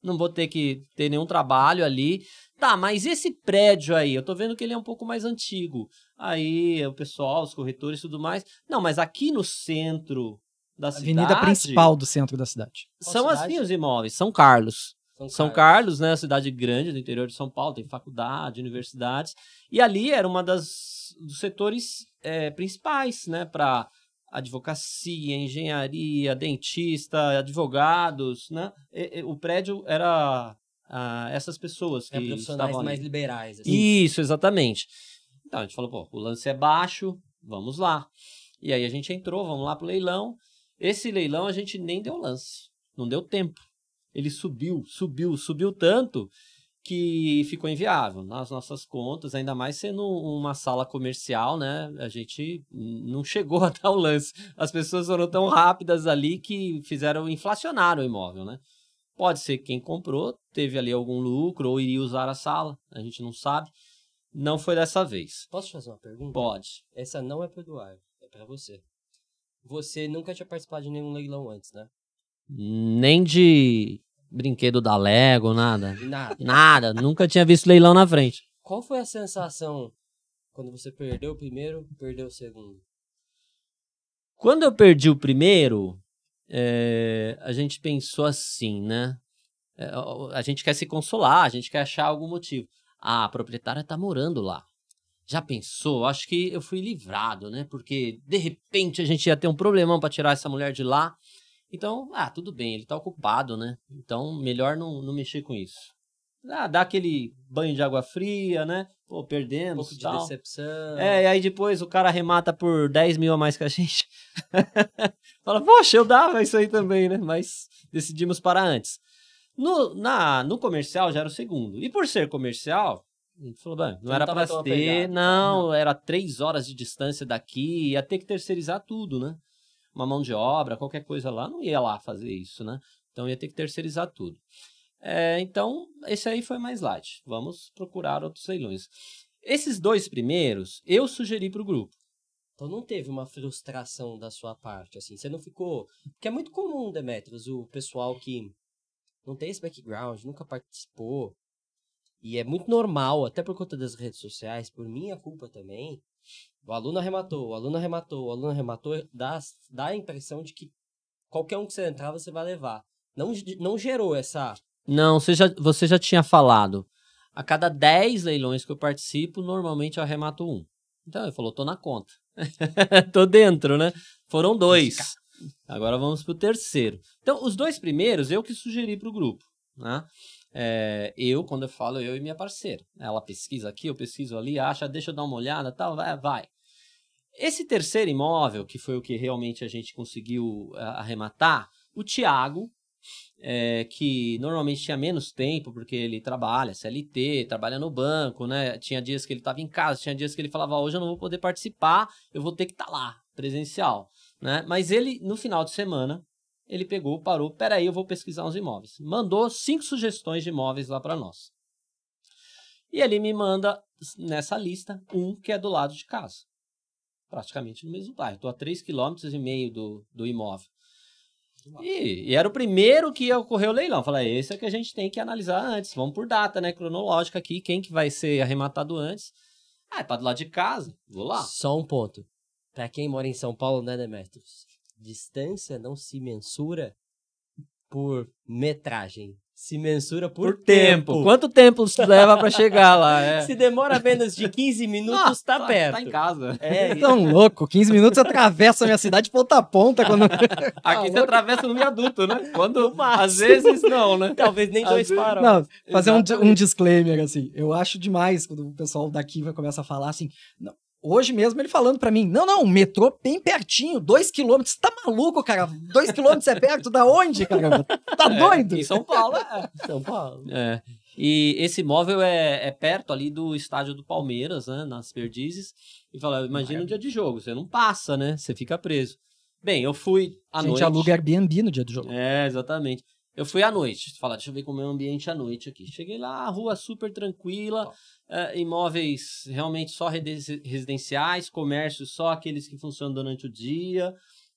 não vou ter que ter nenhum trabalho ali. Tá, mas esse prédio aí, eu tô vendo que ele é um pouco mais antigo. Aí o pessoal, os corretores e tudo mais. Não, mas aqui no centro da cidade... Avenida principal do centro da cidade. São assim os imóveis, São Carlos. São Carlos, né, cidade grande do interior de São Paulo, tem faculdade, universidades, e ali era uma dos setores principais, né, para advocacia, engenharia, dentista, advogados, né, o prédio era essas pessoas que profissionais mais liberais. Assim. Isso, exatamente. Então a gente falou, pô, o lance é baixo, vamos lá. E aí a gente entrou, vamos lá pro leilão. Esse leilão a gente nem deu lance, não deu tempo. Ele subiu tanto que ficou inviável nas nossas contas, ainda mais sendo uma sala comercial, né? A gente não chegou a dar o lance. As pessoas foram tão rápidas ali que inflacionaram o imóvel, né? Pode ser que quem comprou teve ali algum lucro ou iria usar a sala, a gente não sabe. Não foi dessa vez. Posso te fazer uma pergunta? Pode. Essa não é para o Eduardo, é para você. Você nunca tinha participado de nenhum leilão antes, né? Nem de brinquedo da Lego, nada. Nada. Nada, nunca tinha visto leilão na frente. Qual foi a sensação quando você perdeu o primeiro, perdeu o segundo? Quando eu perdi o primeiro, a gente pensou assim, né? A gente quer se consolar, a gente quer achar algum motivo. A proprietária tá morando lá. Já pensou? Acho que eu fui livrado, né? Porque, de repente, a gente ia ter um problemão para tirar essa mulher de lá. Então, tudo bem, ele tá ocupado, né? Então, melhor não mexer com isso. Dá aquele banho de água fria, né? Pô, perdemos, um pouco de decepção. E aí depois o cara arremata por 10 mil a mais que a gente. Fala, poxa, eu dava isso aí também, né? Mas decidimos parar antes. No comercial já era o segundo. E por ser comercial, a gente falou, não era pra ter, não, era 3 horas de distância daqui, ia ter que terceirizar tudo, né? Uma mão de obra, qualquer coisa lá, não ia lá fazer isso, né? Então ia ter que terceirizar tudo. Então, esse aí foi mais light. Vamos procurar outros leilões. Esses 2 primeiros, eu sugeri pro grupo. Então não teve uma frustração da sua parte, assim, você não ficou... Porque é muito comum, Demetrios, o pessoal que não tem esse background, nunca participou, e é muito normal, até por conta das redes sociais, por minha culpa também, o aluno arrematou, dá a impressão de que qualquer um que você entrar, você vai levar. Não gerou essa... Não, você já tinha falado. A cada 10 leilões que eu participo, normalmente eu arremato 1. Então, ele falou, tô na conta. Tô dentro, né? Foram 2. Agora vamos pro terceiro. Então, os 2 primeiros, eu que sugeri pro grupo, né? Quando eu falo, eu e minha parceira. Ela pesquisa aqui, eu pesquiso ali, acha, deixa eu dar uma olhada, tal, vai. Esse terceiro imóvel, que foi o que realmente a gente conseguiu arrematar, o Thiago, que normalmente tinha menos tempo, porque ele trabalha CLT, trabalha no banco, né? Tinha dias que ele estava em casa, tinha dias que ele falava, hoje eu não vou poder participar, eu vou ter que estar lá, presencial, né? Mas ele, no final de semana, ele pegou, parou, peraí, eu vou pesquisar uns imóveis. Mandou 5 sugestões de imóveis lá para nós. E ele me manda, nessa lista, um que é do lado de casa. Praticamente no mesmo bairro. Estou a 3,5 km do imóvel. E era o primeiro que ia ocorrer o leilão. Falei, esse é que a gente tem que analisar antes. Vamos por data, né? Cronológica aqui. Quem que vai ser arrematado antes? É para do lado de casa. Vou lá. Só um ponto. Para quem mora em São Paulo, né, Demetrios? Distância não se mensura por metragem. Se mensura por tempo. Quanto tempo leva para chegar lá? Se demora menos de 15 minutos, tá perto. Tá em casa. Tão louco. 15 minutos você atravessa a minha cidade de ponta a ponta. Quando... Aqui você atravessa no viaduto, né? Às vezes não, né? Talvez nem 2 faróis. Não, fazer um disclaimer, assim. Eu acho demais quando o pessoal daqui vai começar a falar assim... Não, hoje mesmo ele falando pra mim, não, metrô bem pertinho, 2 km, você tá maluco, cara? 2 km é perto? Da onde, cara? Tá doido? Em São Paulo, São Paulo. E esse imóvel é perto ali do estádio do Palmeiras, né? Nas Perdizes. E fala, imagina um dia de jogo, você não passa, né? Você fica preso. Bem, eu fui à noite. A gente aluga Airbnb no dia do jogo. Exatamente. Eu fui à noite, falar, deixa eu ver como é o ambiente à noite aqui. Cheguei lá, a rua super tranquila, imóveis realmente só residenciais, comércios só aqueles que funcionam durante o dia,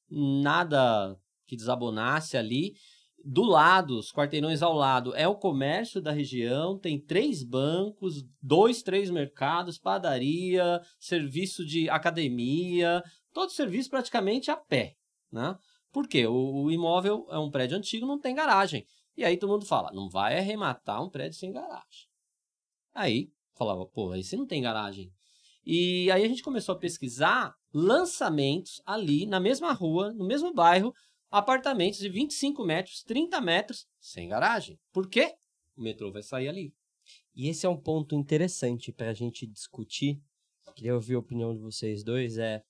nada que desabonasse ali. Do lado, os quarteirões ao lado, é o comércio da região, tem 3 bancos, 2, 3 mercados, padaria, serviço de academia, todo serviço praticamente a pé, né? Por quê? O imóvel é um prédio antigo, não tem garagem. E aí todo mundo fala, não vai arrematar um prédio sem garagem. Aí falava, pô, aí você não tem garagem. E aí a gente começou a pesquisar lançamentos ali na mesma rua, no mesmo bairro, apartamentos de 25 metros, 30 metros, sem garagem. Por quê? O metrô vai sair ali. E esse é um ponto interessante para a gente discutir. Queria ouvir a opinião de vocês dois. É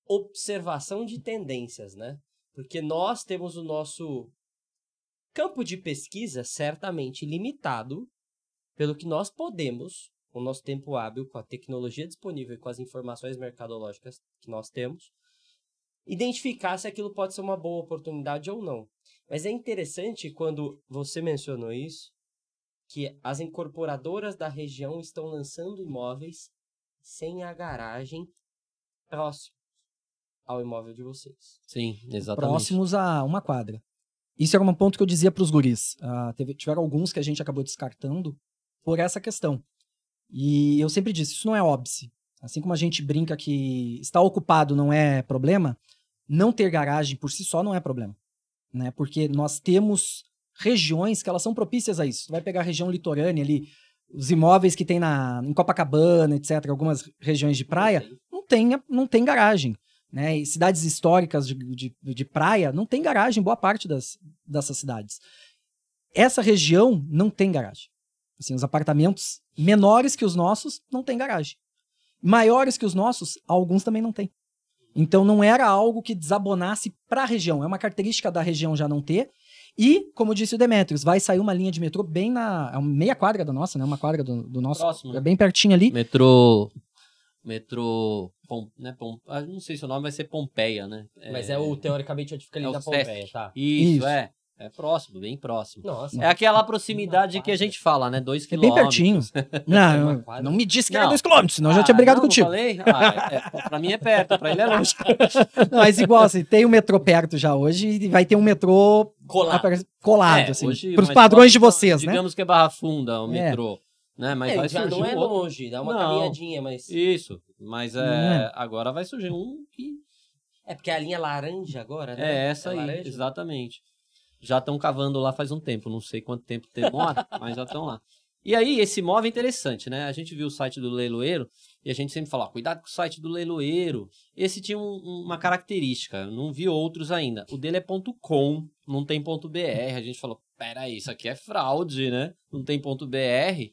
observação de tendências, né? Porque nós temos o nosso campo de pesquisa certamente limitado pelo que nós podemos, com o nosso tempo hábil, com a tecnologia disponível e com as informações mercadológicas que nós temos, identificar se aquilo pode ser uma boa oportunidade ou não. Mas é interessante quando você mencionou isso, que as incorporadoras da região estão lançando imóveis sem a garagem próximo ao imóvel de vocês. Sim, exatamente. Próximos a uma quadra. Isso era um ponto que eu dizia para os guris. Tiveram alguns que a gente acabou descartando por essa questão. E eu sempre disse, isso não é óbice. Assim como a gente brinca que estar ocupado não é problema, não ter garagem por si só não é problema, né? Porque nós temos regiões que elas são propícias a isso. Tu vai pegar a região litorânea ali, os imóveis que tem em Copacabana, etc., algumas regiões de praia, não tem garagem, né? E cidades históricas de praia não tem garagem, boa parte dessas cidades. Essa região não tem garagem. Assim, os apartamentos menores que os nossos não tem garagem. Maiores que os nossos, alguns também não tem. Então não era algo que desabonasse para a região. É uma característica da região já não ter. E, como disse o Demetrios, vai sair uma linha de metrô bem é meia quadra da nossa, né? Uma quadra do nosso. Próximo, né? É bem pertinho ali. Metrô, né? Não sei se o nome vai ser Pompeia, né? Mas teoricamente, onde fica ali é da o Pompeia, Sesc. tá? Isso. É próximo, bem próximo. Nossa. É aquela proximidade que a gente fala, né? 2 É quilômetros. bem pertinho. Não me disse que era 2 quilômetros, senão eu já tinha brigado contigo. Falei? Pra mim é perto, pra ele é longe. Não, mas igual, assim, tem um metrô perto já hoje e vai ter um metrô colado assim, pros padrões de vocês, né? Digamos que é Barra Funda, o metrô. Né? Mas vai já surgir não é longe, dá uma caminhadinha, mas... Isso, mas agora vai surgir um que... É porque a linha laranja agora, né? É essa aí, laranja. Exatamente. Já estão cavando lá faz um tempo, não sei quanto tempo demora, mas já estão lá. E aí, esse imóvel é interessante, né? A gente viu o site do leiloeiro e a gente sempre fala, cuidado com o site do leiloeiro. Esse tinha uma característica, eu não vi outros ainda. O dele é .com, não tem .br. A gente falou, peraí, isso aqui é fraude, né? Não tem .br.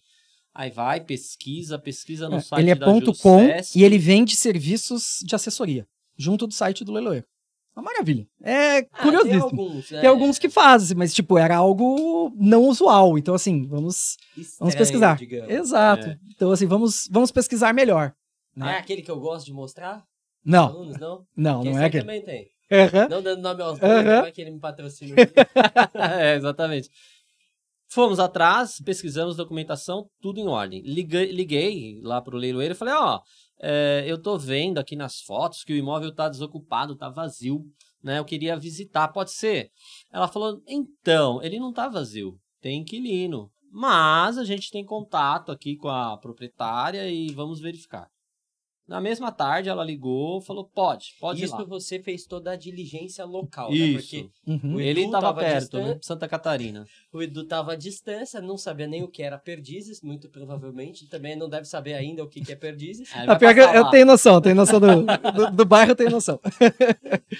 Aí vai, pesquisa no site ele é da .com e ele vende serviços de assessoria, junto do site do leiloeiro. Uma maravilha. É curiosíssimo. Tem alguns que fazem, mas, tipo, era algo não usual. Então, assim, vamos pesquisar. Digamos. Exato. Então, assim, vamos pesquisar melhor. Né? É aquele que eu gosto de mostrar? Não. Alunos, não? Não é aquele. Também tem. Uhum. Não dando nome aos dois, vai que ele me patrocina. Exatamente. Fomos atrás, pesquisamos documentação, tudo em ordem. Liguei lá pro leiloeiro e falei, eu tô vendo aqui nas fotos que o imóvel tá desocupado, tá vazio, né? Eu queria visitar, pode ser? Ela falou, então, ele não tá vazio, tem inquilino, mas a gente tem contato aqui com a proprietária e vamos verificar. Na mesma tarde ela ligou, falou, pode ir lá. Isso você fez toda a diligência local, Isso. né? Porque ele estava perto, né? Santa Catarina. O Edu estava à distância, não sabia nem o que era Perdizes, muito provavelmente. Também não deve saber ainda o que é Perdizes. Eu tenho noção do bairro, eu tenho noção.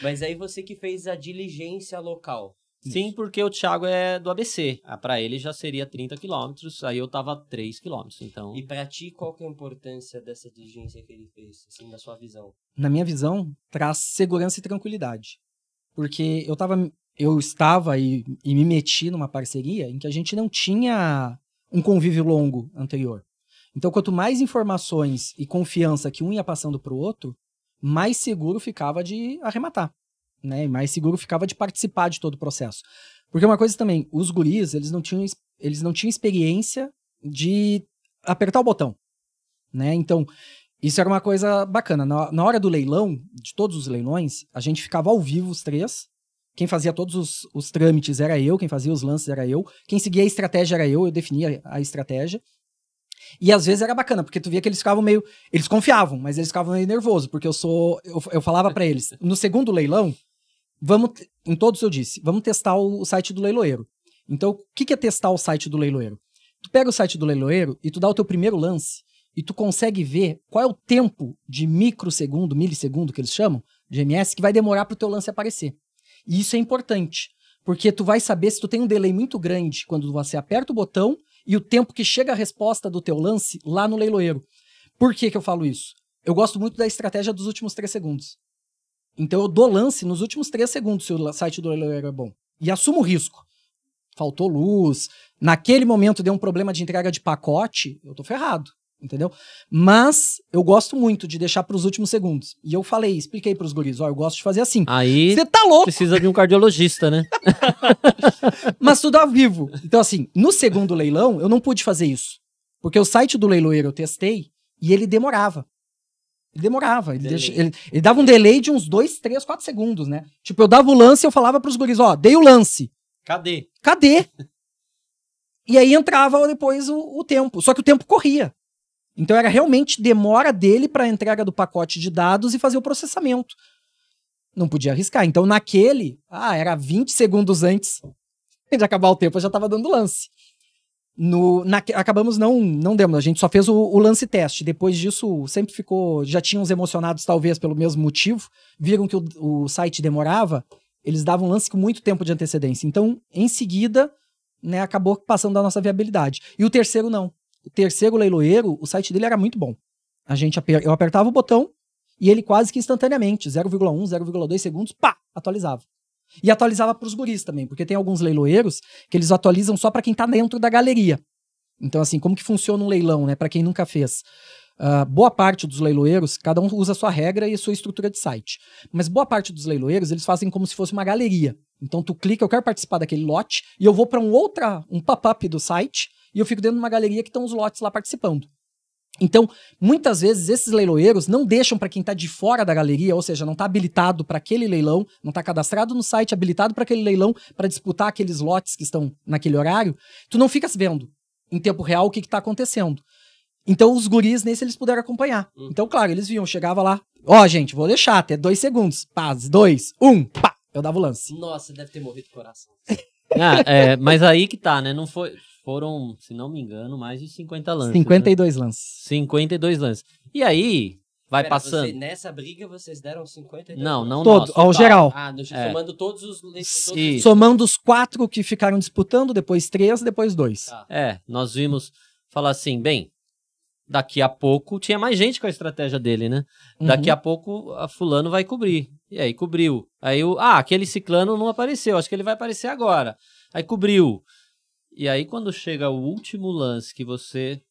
Mas aí você que fez a diligência local. Sim, porque o Thiago é do ABC. Para ele já seria 30 quilômetros, aí eu tava 3 quilômetros, então... E para ti, qual que é a importância dessa diligência que ele fez, assim, na sua visão? Na minha visão, traz segurança e tranquilidade. Porque eu estava e me meti numa parceria em que a gente não tinha um convívio longo anterior. Então, quanto mais informações e confiança que um ia passando para o outro, mais seguro ficava de arrematar. Né, e mais seguro ficava de participar de todo o processo. Porque uma coisa também, os guris, eles não tinham experiência de apertar o botão, né? Então, isso era uma coisa bacana. Na hora do leilão, de todos os leilões, a gente ficava ao vivo os três. Quem fazia todos os trâmites era eu, quem fazia os lances era eu, quem seguia a estratégia era eu definia a estratégia. E às vezes era bacana, porque tu via que eles ficavam meio... Eles confiavam, mas eles ficavam meio nervosos, porque eu falava pra eles, no segundo leilão, em todos eu disse, vamos testar o site do leiloeiro. Então, o que é testar o site do leiloeiro? Tu pega o site do leiloeiro e tu dá o teu primeiro lance e tu consegue ver qual é o tempo de microsegundo, milissegundo, que eles chamam, de MS, que vai demorar pro teu lance aparecer. E isso é importante, porque tu vai saber se tu tem um delay muito grande quando você aperta o botão e o tempo que chega a resposta do teu lance lá no leiloeiro. Por que eu falo isso? Eu gosto muito da estratégia dos últimos 3 segundos. Então eu dou lance nos últimos 3 segundos se o site do leiloeiro é bom. E assumo o risco. Faltou luz, naquele momento deu um problema de entrega de pacote, eu tô ferrado, entendeu? Mas eu gosto muito de deixar pros últimos segundos. E eu expliquei pros guris, eu gosto de fazer assim. Aí você tá louco! Precisa de um cardiologista, né? Mas tudo ao vivo. Então assim, no segundo leilão, eu não pude fazer isso. Porque o site do leiloeiro eu testei e ele demorava. Ele dava um delay de uns 2, 3, 4 segundos, né? Tipo, eu dava o lance e eu falava pros guris, dei o lance. Cadê? E aí entrava depois o tempo. Só que o tempo corria. Então era realmente demora dele para a entrega do pacote de dados e fazer o processamento. Não podia arriscar. Então naquele, era 20 segundos antes de acabar o tempo, eu já estava dando lance. Acabamos não demos, a gente só fez o lance teste. Depois disso sempre ficou, já tinham uns emocionados talvez pelo mesmo motivo, viram que o site demorava, eles davam lance com muito tempo de antecedência. Então em seguida, né, acabou passando da nossa viabilidade. E o terceiro não. O terceiro leiloeiro, o site dele era muito bom. Eu apertava o botão e ele quase que instantaneamente, 0,1, 0,2 segundos, atualizava. E atualizava para os guris também, porque tem alguns leiloeiros que eles atualizam só para quem está dentro da galeria. Então, assim, como que funciona um leilão, né? Para quem nunca fez. Boa parte dos leiloeiros, cada um usa a sua regra e a sua estrutura de site. Mas boa parte dos leiloeiros, eles fazem como se fosse uma galeria. Então, tu clica, eu quero participar daquele lote, e eu vou para um pop-up do site, e eu fico dentro de uma galeria que estão os lotes lá participando. Então, muitas vezes, esses leiloeiros não deixam para quem está de fora da galeria, ou seja, não está habilitado para aquele leilão, não está cadastrado no site, habilitado para aquele leilão, para disputar aqueles lotes que estão naquele horário, tu não fica vendo em tempo real o que está acontecendo. Então, os guris, nesse, eles puderam acompanhar. Então, claro, eles viam, chegava lá, gente, vou deixar até 2 segundos, 2, 1, eu dava o lance. Nossa, deve ter morrido de coração. Mas aí que tá, né, foram, se não me engano, mais de 50 lances. 52 lances. 52 lances. E aí, vai passando. Nessa briga, vocês deram 52 Não todo, nosso. ao geral. Somando todos os... Somando os 4 que ficaram disputando, depois 3, depois 2. Nós vimos falar assim, daqui a pouco tinha mais gente com a estratégia dele, né? Daqui a pouco a fulano vai cobrir. E aí cobriu. Aí aquele ciclano não apareceu, acho que ele vai aparecer agora. Aí cobriu. E aí quando chega o último lance que você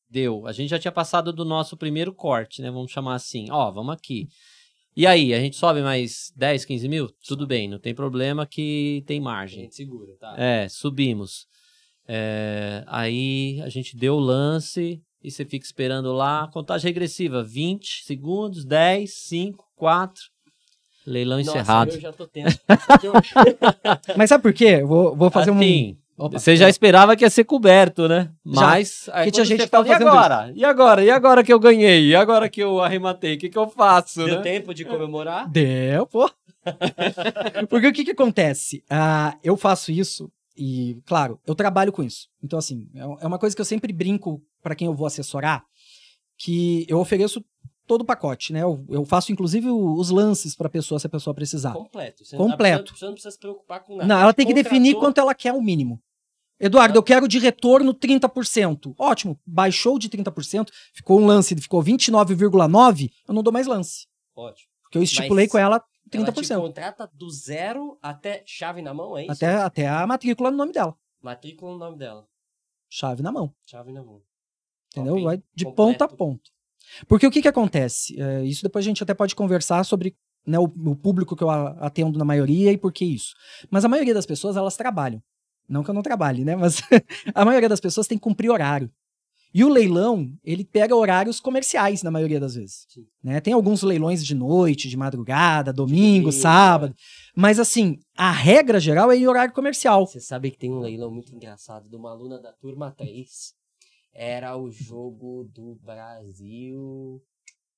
deu, a gente já tinha passado do nosso primeiro corte, né? Vamos chamar assim, vamos aqui. E aí, a gente sobe mais 10, 15 mil? Tudo bem, não tem problema que tem margem. A gente segura, tá? Subimos. Aí a gente deu o lance e você fica esperando lá, contagem regressiva, 20 segundos, 10, 5, 4, leilão encerrado. Eu já tô tenso. Mas sabe por quê? Eu vou fazer Você já esperava que ia ser coberto, né? Mas aí tinha gente que fala, tava fazendo E agora que eu ganhei? E agora que eu arrematei? O que eu faço, Deu né? tempo de comemorar? Deu, pô. Porque o que acontece? Eu faço isso e, claro, eu trabalho com isso. Então, assim, é uma coisa que eu sempre brinco para quem eu vou assessorar, que eu ofereço todo o pacote, né? Eu faço, inclusive, os lances para a pessoa, se a pessoa precisar. Completo. Completo. Você não precisa se preocupar com nada. Não, ela tem que definir quanto ela quer o mínimo. Eduardo, eu quero de retorno 30%. Ótimo, baixou de 30%, ficou um lance, ficou 29,9%, eu não dou mais lance. Ótimo. Porque eu estipulei com ela 30%. Ela te contrata do 0 até chave na mão, é isso? Até a matrícula no nome dela. Matrícula no nome dela. Chave na mão. Chave na mão. Entendeu? Top, vai de completo. ponta a ponta. Porque o que acontece? Isso depois a gente até pode conversar sobre né, o público que eu atendo na maioria e por que isso. Mas a maioria das pessoas, elas trabalham. Não que eu não trabalhe, né? Mas a maioria das pessoas tem que cumprir horário. E o leilão, ele pega horários comerciais na maioria das vezes. Né? Tem alguns leilões de noite, de madrugada, domingo, sábado. Mas assim, a regra geral é em horário comercial. Você sabe que tem um leilão muito engraçado de uma aluna da turma 3. Era o jogo do Brasil...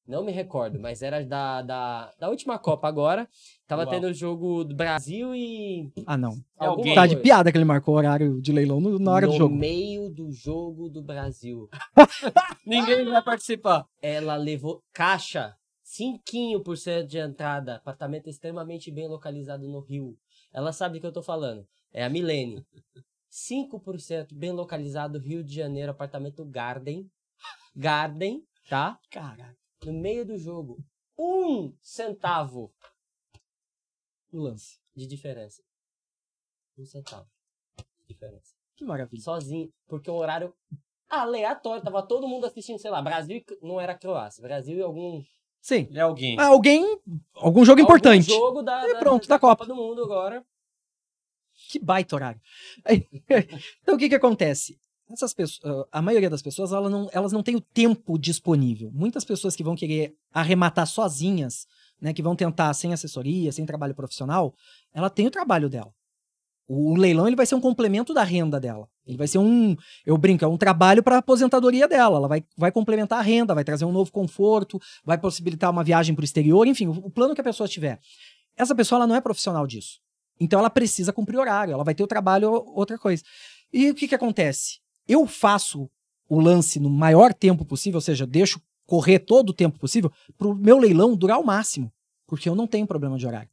Não me recordo, mas era da última Copa agora. Tava tendo o jogo do Brasil e... Ah, não. Alguma Tá de coisa. piada que ele marcou o horário de leilão na hora do jogo. No meio do jogo do Brasil. Ninguém vai participar. Ela levou caixa, 5% de entrada, apartamento extremamente bem localizado no Rio. Ela sabe o que eu tô falando. É a Milene. 5% bem localizado, Rio de Janeiro, apartamento Garden. Garden, tá? Caraca. No meio do jogo. 1 centavo O lance. de diferença. 1 centavo de diferença. Que maravilha. Sozinho, porque o horário aleatório, tava todo mundo assistindo, sei lá, Brasil não era Croácia, Brasil e algum... Sim. É alguém. Algum jogo importante. Algum jogo da Copa do Mundo agora. Que baita horário. Então, o que acontece? Essas pessoas, a maioria das pessoas, elas não têm o tempo disponível. Muitas pessoas que vão querer arrematar sozinhas, né, que vão tentar sem assessoria, sem trabalho profissional, ela tem o trabalho dela. O leilão ele vai ser um complemento da renda dela. Ele vai ser eu brinco, é um trabalho para a aposentadoria dela. Ela vai complementar a renda, vai trazer um novo conforto, vai possibilitar uma viagem para o exterior, enfim, o plano que a pessoa tiver. Essa pessoa ela não é profissional disso. Então ela precisa cumprir horário, ela vai ter o trabalho, outra coisa. E o que acontece? Eu faço o lance no maior tempo possível, ou seja, eu deixo correr todo o tempo possível para o meu leilão durar o máximo, porque eu não tenho problema de horário.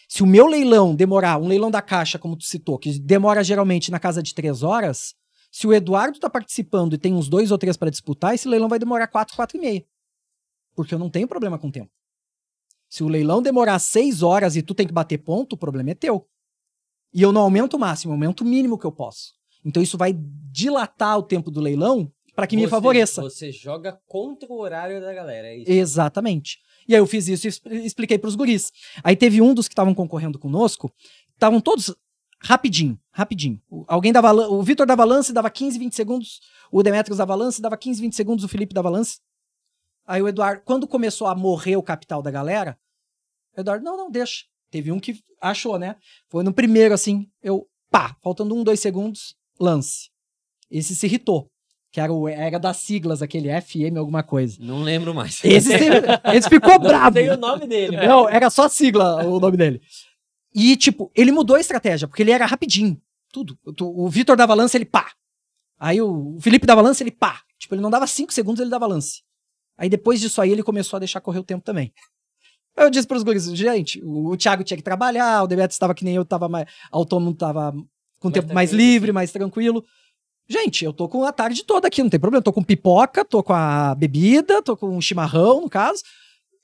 Se o meu leilão demorar, um leilão da Caixa, como tu citou, que demora geralmente na casa de 3 horas, se o Eduardo tá participando e tem uns 2 ou 3 para disputar, esse leilão vai demorar 4, 4 e meia. Porque eu não tenho problema com o tempo. Se o leilão demorar 6 horas e tu tem que bater ponto, o problema é teu. E eu não aumento o máximo, eu aumento o mínimo que eu posso. Então isso vai dilatar o tempo do leilão para que me favoreça. Você joga contra o horário da galera, é isso? Exatamente. E aí eu fiz isso e expliquei pros guris. Aí teve um dos que estavam concorrendo conosco, estavam todos rapidinho. Alguém dava, o Vitor dava lance, dava 15, 20 segundos, o Demetrios dava lance, dava 15, 20 segundos, o Felipe dava lance. Aí o Eduardo, quando começou a morrer o capital da galera, o Eduardo, não, deixa. Teve um que achou, né? Foi no primeiro, assim, faltando 1, 2 segundos, lance. Esse se irritou. Que era das siglas, aquele FM, alguma coisa. Não lembro mais. Esse ficou bravo. Tem o nome dele. Não, era só sigla o nome dele. E, tipo, ele mudou a estratégia, porque ele era rapidinho. Tudo. O Vitor dava lance, ele pá. Aí o Felipe dava lance, ele pá. Tipo, ele não dava 5 segundos, ele dava lance. Aí depois disso aí, ele começou a deixar correr o tempo também. Aí eu disse pros guris, gente, o Thiago tinha que trabalhar, o Demetrios estava que nem eu, tava mais autônomo, tava com o tempo mais livre, mais tranquilo. Gente, eu tô com a tarde toda aqui, não tem problema. Tô com pipoca, tô com a bebida, tô com um chimarrão, no caso.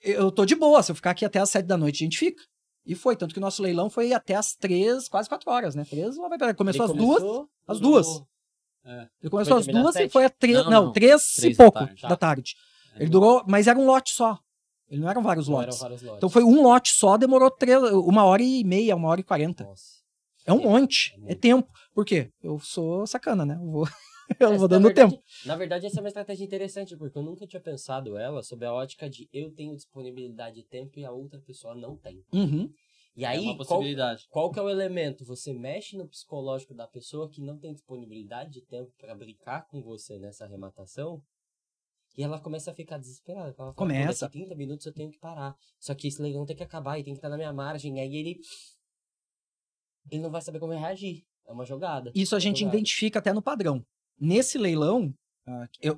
Eu tô de boa, se eu ficar aqui até as 7 da noite, a gente fica. E foi, tanto que o nosso leilão foi até as 3, quase 4 horas, né? 3, começou às 2. Às 2. Ele começou às 2 e foi a 3, não, 3 e pouco da tarde. Ele durou, mas era um lote só. Ele não eram vários lotes. Então foi um lote só, demorou 1 hora e meia, 1 hora e 40. Nossa. É um monte, é tempo. Por quê? Eu sou sacana, né? Eu vou dando tempo. Na verdade, essa é uma estratégia interessante, porque eu nunca tinha pensado ela sob a ótica de eu tenho disponibilidade de tempo e a outra pessoa não tem. Uhum. E aí, uma possibilidade. Qual que é o elemento? Você mexe no psicológico da pessoa que não tem disponibilidade de tempo para brincar com você nessa arrematação, e ela começa a ficar desesperada. Ela fala, daqui 30 minutos eu tenho que parar. Só que esse leilão tem que acabar e tem que estar na minha margem. Aí ele não vai saber como reagir. É uma jogada. Isso a gente identifica até no padrão. Nesse leilão,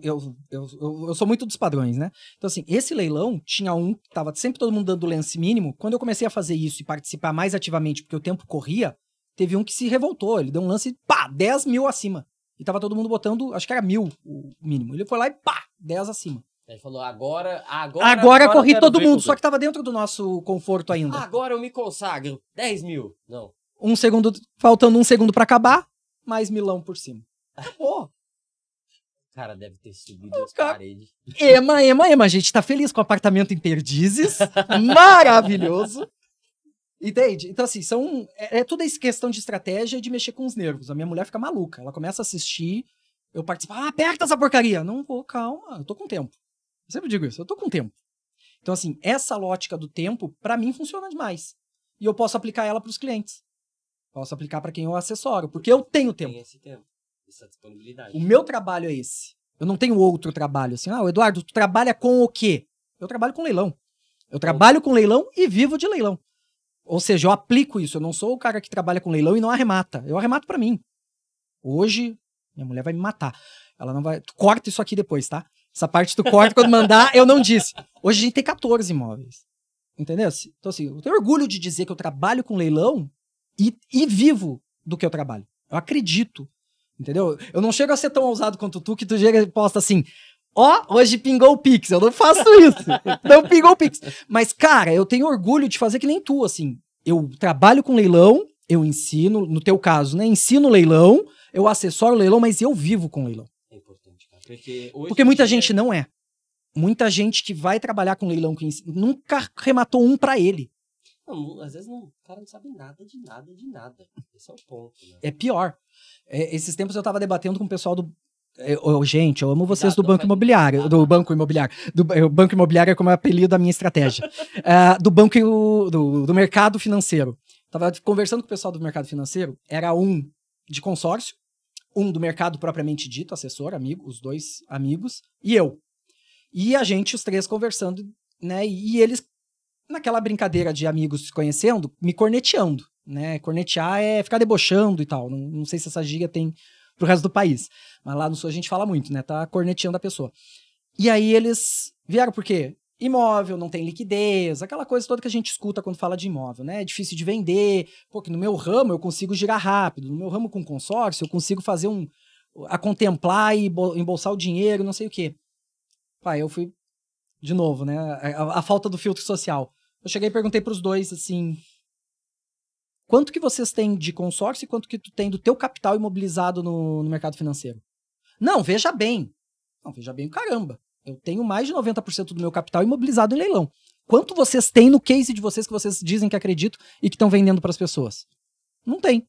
eu sou muito dos padrões, né? Então, assim, esse leilão tinha um que tava sempre todo mundo dando lance mínimo. Quando eu comecei a fazer isso e participar mais ativamente, porque o tempo corria, teve um que se revoltou. Ele deu um lance, 10 mil acima. E tava todo mundo botando, acho que era 1.000 o mínimo. Ele foi lá e 10 acima. Ele falou, agora corri todo mundo, só que tava dentro do nosso conforto ainda. Agora eu me consagro. 10 mil. Não. Faltando 1 segundo pra acabar, mais milão por cima. Pô. Cara, deve ter subido as cara- paredes. Ema. A gente tá feliz com o apartamento em Perdizes. Maravilhoso. Entende? Então, assim, tudo isso questão de estratégia e de mexer com os nervos. A minha mulher fica maluca. Ela começa a assistir, eu participo. Aperta essa porcaria. Não vou, calma, eu tô com tempo. Eu sempre digo isso, eu tô com tempo. Então, assim, essa lógica do tempo, pra mim, funciona demais. E eu posso aplicar ela pros clientes. Posso aplicar pra quem eu assessoro, porque eu tenho tempo. Tem esse tempo, essa disponibilidade. O meu trabalho é esse. Eu não tenho outro trabalho assim. Eduardo, tu trabalha com o quê? Eu trabalho com leilão. Eu trabalho com leilão e vivo de leilão. Ou seja, eu aplico isso. Eu não sou o cara que trabalha com leilão e não arremata. Eu arremato pra mim. Hoje, minha mulher vai me matar. Ela não vai... Tu corta isso aqui depois, tá? Essa parte tu corta quando mandar, eu não disse. Hoje a gente tem 14 imóveis. Entendeu? Então, assim, eu tenho orgulho de dizer que eu trabalho com leilão e vivo do que eu trabalho. Eu acredito. Entendeu? Eu não chego a ser tão ousado quanto tu, que tu chega e posta assim, hoje pingou o Pix. Eu não faço isso. Não pingou o Pix. Mas, cara, eu tenho orgulho de fazer que nem tu, assim. Eu trabalho com leilão, eu ensino, no teu caso, né? Ensino leilão, eu assessoro leilão, mas eu vivo com leilão. É importante, cara. Porque, Porque muita gente não é. Muita gente que vai trabalhar com leilão nunca rematou um pra ele. Não, às vezes o cara não sabe nada de nada. Esse é o ponto, né? É pior. Esses tempos eu tava debatendo com o pessoal do... gente, eu amo vocês do Banco Imobiliário. Do Banco Imobiliário. O Banco Imobiliário é como é o apelido da minha estratégia. Do banco do mercado financeiro. Tava conversando com o pessoal do mercado financeiro. Era um de consórcio, um do mercado propriamente dito, assessor, amigo, os dois amigos, e eu. E a gente, os três, conversando, né? E eles, naquela brincadeira de amigos se conhecendo, me corneteando, né? Cornetear é ficar debochando e tal. Não sei se essa gíria tem pro resto do país. Mas lá no Sul a gente fala muito, né? Tá corneteando a pessoa. E aí eles vieram por quê? Imóvel, não tem liquidez, aquela coisa toda que a gente escuta quando fala de imóvel, né? É difícil de vender. Pô, que no meu ramo eu consigo girar rápido. No meu ramo com consórcio eu consigo fazer a contemplar e embolsar o dinheiro, não sei o quê. Pai, eu fui, de novo, né? A falta do filtro social. Eu cheguei e perguntei pros dois, assim, quanto que vocês têm de consórcio e quanto que tu tem do teu capital imobilizado no mercado financeiro? Não, veja bem. Não, veja bem, caramba. Eu tenho mais de 90% do meu capital imobilizado em leilão. Quanto vocês têm no case de vocês que vocês dizem que acreditam e que estão vendendo para as pessoas? Não tem.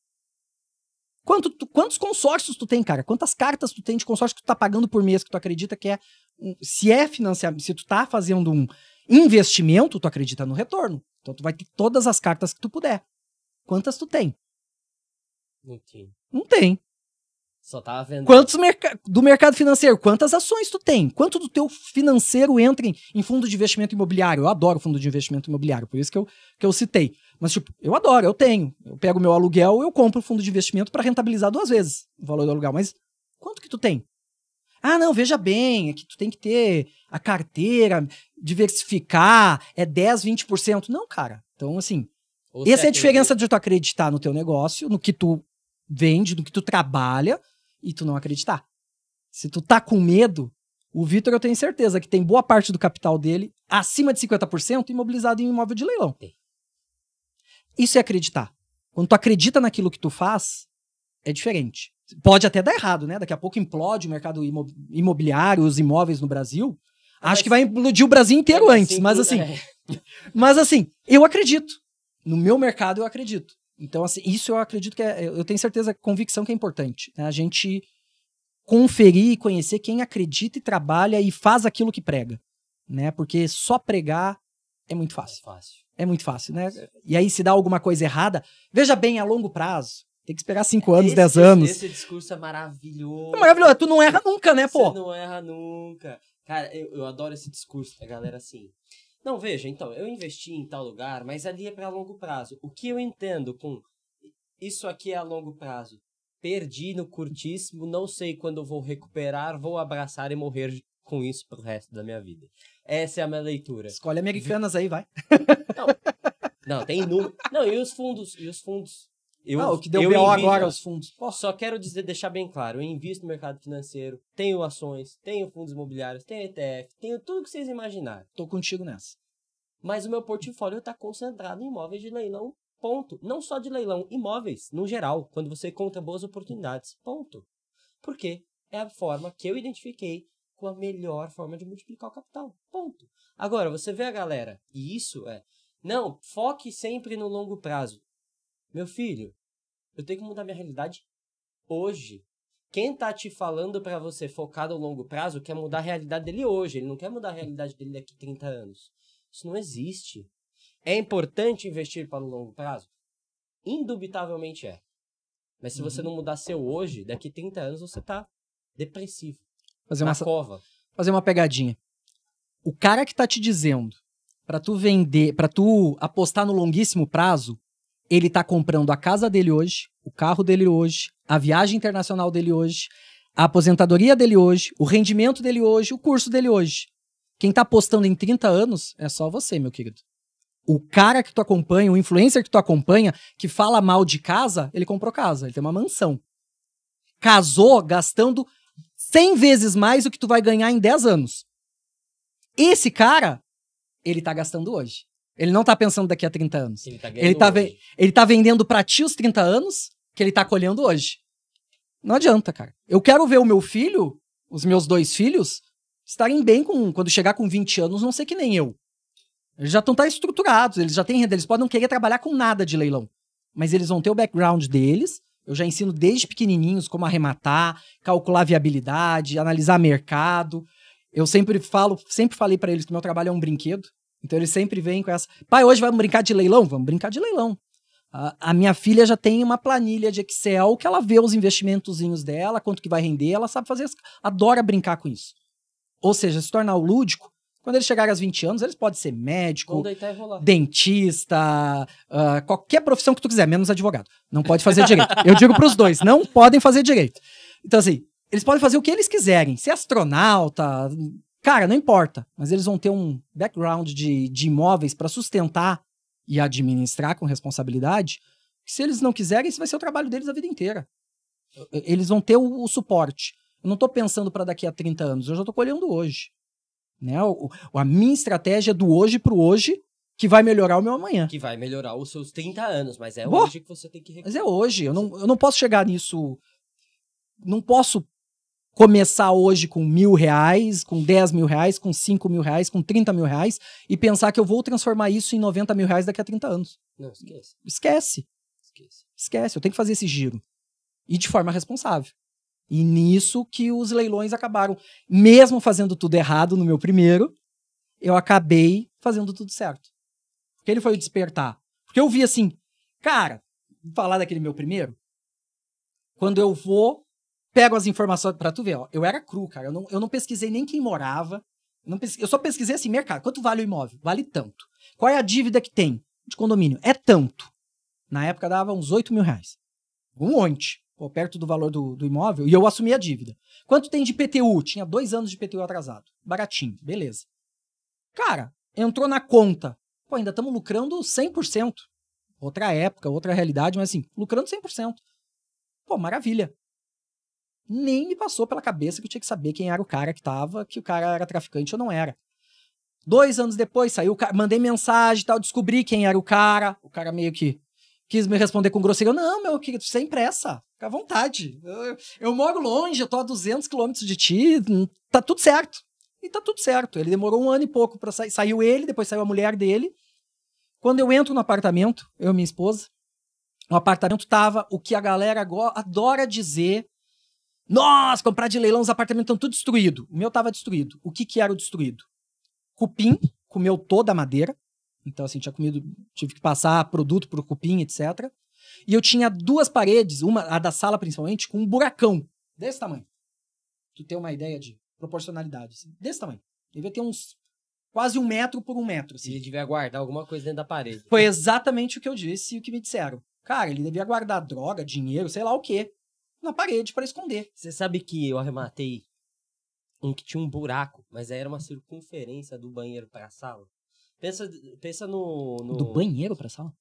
Quantos consórcios tu tem, cara? Quantas cartas tu tem de consórcio que tu tá pagando por mês que tu acredita que é... Se é financiamento, se tu tá fazendo um investimento, tu acredita no retorno. Então tu vai ter todas as cartas que tu puder. Quantas tu tem? Não tem. Não tem. Só tava vendo. Quantos do mercado financeiro? Quantas ações tu tem? Quanto do teu financeiro entra em fundo de investimento imobiliário? Eu adoro fundo de investimento imobiliário, por isso que eu citei. Mas, tipo, eu adoro, eu tenho. Eu pego meu aluguel, eu compro fundo de investimento para rentabilizar 2 vezes o valor do aluguel. Mas quanto que tu tem? Ah, não, veja bem, é que tu tem que ter a carteira, diversificar, é 10, 20%. Não, cara. Então, assim, essa é a diferença de tu acreditar no teu negócio, no que tu vende, no que tu trabalha, e tu não acreditar. Se tu tá com medo, o Vitor, eu tenho certeza que tem boa parte do capital dele, acima de 50%, imobilizado em imóvel de leilão. Isso é acreditar. Quando tu acredita naquilo que tu faz, é diferente. Pode até dar errado, né? Daqui a pouco implode o mercado imobiliário, os imóveis no Brasil. Acho que vai implodir o Brasil inteiro antes, mas assim... Mas assim, eu acredito. No meu mercado eu acredito. Então, assim, isso eu acredito que eu tenho certeza, convicção que é importante, né? A gente conferir e conhecer quem acredita e trabalha e faz aquilo que prega, né? Porque só pregar é muito fácil. É muito fácil, né? E aí, se dá alguma coisa errada, veja bem, a longo prazo. Tem que esperar 5 anos, 10 anos. Esse discurso é maravilhoso. É maravilhoso. Tu não erra nunca, né, pô? Você não erra nunca. Cara, eu adoro esse discurso da galera assim. Não, veja, então, eu investi em tal lugar, mas ali é para longo prazo. O que eu entendo com isso aqui é a longo prazo? Perdi no curtíssimo, não sei quando eu vou recuperar, vou abraçar e morrer com isso pro resto da minha vida. Essa é a minha leitura. Escolhe Americanas aí, vai. Não, tem número. Não, e os fundos? O que deu BO agora, os fundos. Só quero deixar bem claro, eu invisto no mercado financeiro, tenho ações, tenho fundos imobiliários, tenho ETF, tenho tudo que vocês imaginarem. Tô contigo nessa. Mas o meu portfólio está concentrado em imóveis de leilão, ponto. Não só de leilão, imóveis, no geral, quando você encontra boas oportunidades, ponto. Por quê? é a forma que eu identifiquei com a melhor forma de multiplicar o capital. Ponto. Agora, você vê a galera, e isso não, foque sempre no longo prazo. Meu filho, eu tenho que mudar minha realidade hoje. Quem tá te falando para você focar no longo prazo quer mudar a realidade dele hoje. Ele não quer mudar a realidade dele daqui a 30 anos. Isso não existe. É importante investir para o longo prazo? Indubitavelmente é. Mas se você não mudar seu hoje, daqui a 30 anos você tá depressivo. Cova. Fazer uma pegadinha. O cara que tá te dizendo pra tu vender, pra tu apostar no longuíssimo prazo, ele tá comprando a casa dele hoje, o carro dele hoje, a viagem internacional dele hoje, a aposentadoria dele hoje, o rendimento dele hoje, o curso dele hoje. Quem tá apostando em 30 anos é só você, meu querido. O cara que tu acompanha, o influencer que tu acompanha, que fala mal de casa, ele comprou casa, ele tem uma mansão. Casou gastando 100 vezes mais do que tu vai ganhar em 10 anos. Esse cara, ele tá gastando hoje. Ele não tá pensando daqui a 30 anos. Ele tá vendendo pra ti os 30 anos que ele tá colhendo hoje. Não adianta, cara. Eu quero ver o meu filho, os meus 2 filhos, estarem bem quando chegar com 20 anos, não ser que nem eu. Eles já estão estruturados, eles já têm renda, eles podem não querer trabalhar com nada de leilão. Mas eles vão ter o background deles. Eu já ensino desde pequenininhos como arrematar, calcular viabilidade, analisar mercado. Eu sempre falei pra eles que meu trabalho é um brinquedo. Então eles sempre vêm com essa... Pai, hoje vamos brincar de leilão? Vamos brincar de leilão. A minha filha já tem uma planilha de Excel que ela vê os investimentozinhos dela, quanto que vai render, ela sabe fazer, adora brincar com isso. Ou seja, se tornar o lúdico, quando eles chegarem aos 20 anos, eles podem ser médico, dentista, qualquer profissão que tu quiser, menos advogado. Não pode fazer direito. Eu digo pros 2, não podem fazer direito. Então assim, eles podem fazer o que eles quiserem, ser astronauta... Cara, não importa, mas eles vão ter um background de imóveis para sustentar e administrar com responsabilidade, que se eles não quiserem, esse vai ser o trabalho deles a vida inteira. Eles vão ter o suporte. Eu não estou pensando para daqui a 30 anos, eu já estou colhendo hoje. Né? A minha estratégia é do hoje para o hoje, que vai melhorar o meu amanhã. Que vai melhorar os seus 30 anos, mas é hoje que você tem que... Mas é hoje, eu não posso chegar nisso... Não posso começar hoje com R$1.000, com R$10.000, com R$5.000, com R$30.000 e pensar que eu vou transformar isso em R$90.000 daqui a 30 anos. Não, esquece. Esquece, eu tenho que fazer esse giro. E de forma responsável. E nisso que os leilões acabaram, mesmo fazendo tudo errado no meu primeiro, eu acabei fazendo tudo certo. Porque ele foi o despertar. Porque eu vi assim, cara, vou falar daquele meu primeiro, quando eu pego as informações pra tu ver, ó. Eu era cru, cara. Eu não pesquisei nem quem morava. Eu só pesquisei assim, mercado. Quanto vale o imóvel? Vale tanto. Qual é a dívida que tem de condomínio? É tanto. Na época dava uns R$8.000. Um monte. Pô, perto do valor do imóvel. E eu assumi a dívida. Quanto tem de IPTU? Tinha 2 anos de IPTU atrasado. Baratinho. Beleza. Cara, entrou na conta. Pô, ainda estamos lucrando 100%. Outra época, outra realidade, mas assim, lucrando 100%. Pô, maravilha. Nem me passou pela cabeça que eu tinha que saber quem era o cara que o cara era traficante ou não era. 2 anos depois saiu o cara, mandei mensagem e tal, descobri quem era o cara meio que quis me responder com grosseria. Não, meu querido, sem pressa, fica à vontade. Eu moro longe, eu tô a 200 quilômetros de ti, tá tudo certo. E tá tudo certo. Ele demorou 1 ano e pouco pra sair. Saiu ele, depois saiu a mulher dele. Quando eu entro no apartamento, eu e minha esposa, o apartamento tava o que a galera adora dizer. Nossa, comprar de leilão, os apartamentos estão tudo destruídos. O meu tava destruído. O que era o destruído? Cupim, comeu toda a madeira. Então, assim, tive que passar produto pro cupim, etc. E eu tinha 2 paredes, a da sala principalmente, com um buracão desse tamanho. Tu tem uma ideia de proporcionalidade, assim, desse tamanho. Devia ter uns quase 1 metro por 1 metro. Assim. Ele devia guardar alguma coisa dentro da parede. Foi exatamente o que eu disse e o que me disseram. Cara, ele devia guardar droga, dinheiro, sei lá o quê, na parede para esconder. Você sabe que eu arrematei um que tinha um buraco, mas aí era uma circunferência do banheiro para a sala. Pensa no... Do banheiro para a sala?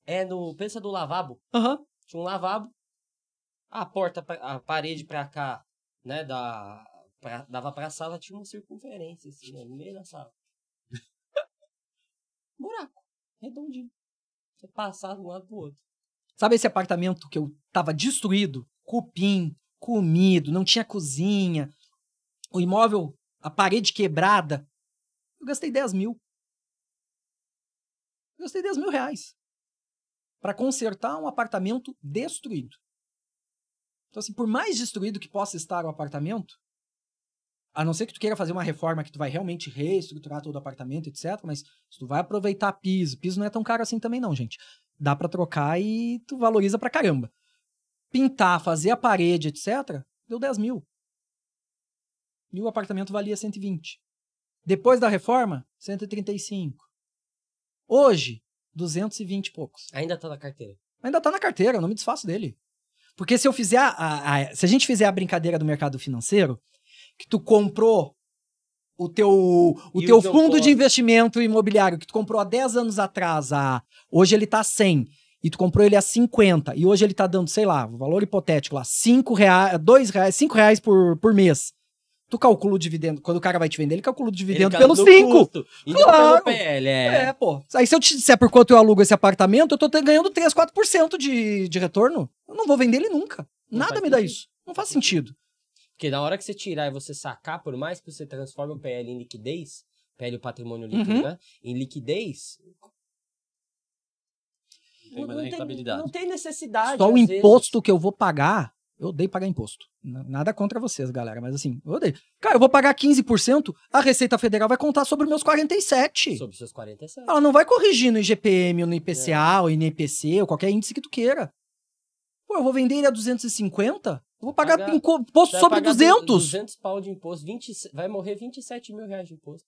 Pensa no lavabo. Aham. Tinha um lavabo, a parede para cá, né, dava para a sala, tinha uma circunferência assim, né, no meio da sala. Buraco, redondinho. Você passava de um lado pro outro. Sabe esse apartamento que eu tava destruído? Cupim, comido, não tinha cozinha, o imóvel, a parede quebrada, eu gastei 10 mil. Eu gastei 10 mil reais para consertar um apartamento destruído. Então, assim, por mais destruído que possa estar o apartamento, a não ser que tu queira fazer uma reforma que tu vai realmente reestruturar todo o apartamento, etc. Mas se tu vai aproveitar piso não é tão caro assim também não, gente. Dá pra trocar e tu valoriza pra caramba. Pintar, fazer a parede, etc. Deu 10 mil. E o apartamento valia 120. Depois da reforma, 135. Hoje, 220 e poucos. Ainda tá na carteira. Ainda tá na carteira, eu não me desfaço dele. Porque se eu fizer se a gente fizer a brincadeira do mercado financeiro, que tu comprou o teu fundo de investimento imobiliário, que tu comprou há 10 anos atrás, hoje ele tá a 100, e tu comprou ele a 50, e hoje ele tá dando, sei lá, valor hipotético lá, 5 reais, 2 reais, 5 reais por mês. Tu calcula o dividendo, quando o cara vai te vender, ele calcula o dividendo pelos 5. E não pelo PL, Pô. Aí se eu te disser por quanto eu alugo esse apartamento, eu tô ganhando 3, 4% de retorno. Eu não vou vender ele nunca. Nada me dá isso. Não faz sentido. Porque na hora que você tirar e você sacar, por mais que você transforme o PL em liquidez, PL, o patrimônio líquido, né? Em liquidez, não tem necessidade. Só o imposto que eu vou pagar, eu odeio pagar imposto. Nada contra vocês, galera, mas assim, eu odeio. Cara, eu vou pagar 15%, a Receita Federal vai contar sobre os meus 47%. Sobre os seus 47%. Ela não vai corrigir no IGPM, ou no IPCA, ou no IPC, ou qualquer índice que tu queira. Pô, eu vou vender ele a 250? Eu vou pagar imposto sobre 200. 200 pau de imposto, vai morrer 27 mil reais de imposto.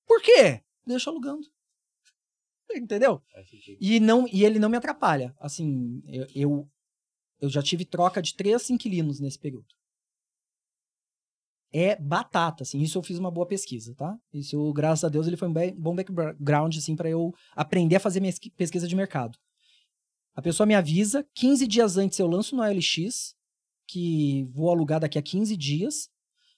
Por quê? Deixa alugando. Entendeu? E ele não me atrapalha. Assim, eu já tive troca de 3 inquilinos nesse período. É batata, assim. Isso eu fiz uma boa pesquisa, tá? Isso, graças a Deus, ele foi um bom background, assim, pra eu aprender a fazer minha pesquisa de mercado. A pessoa me avisa, 15 dias antes eu lanço no OLX, que vou alugar daqui a 15 dias.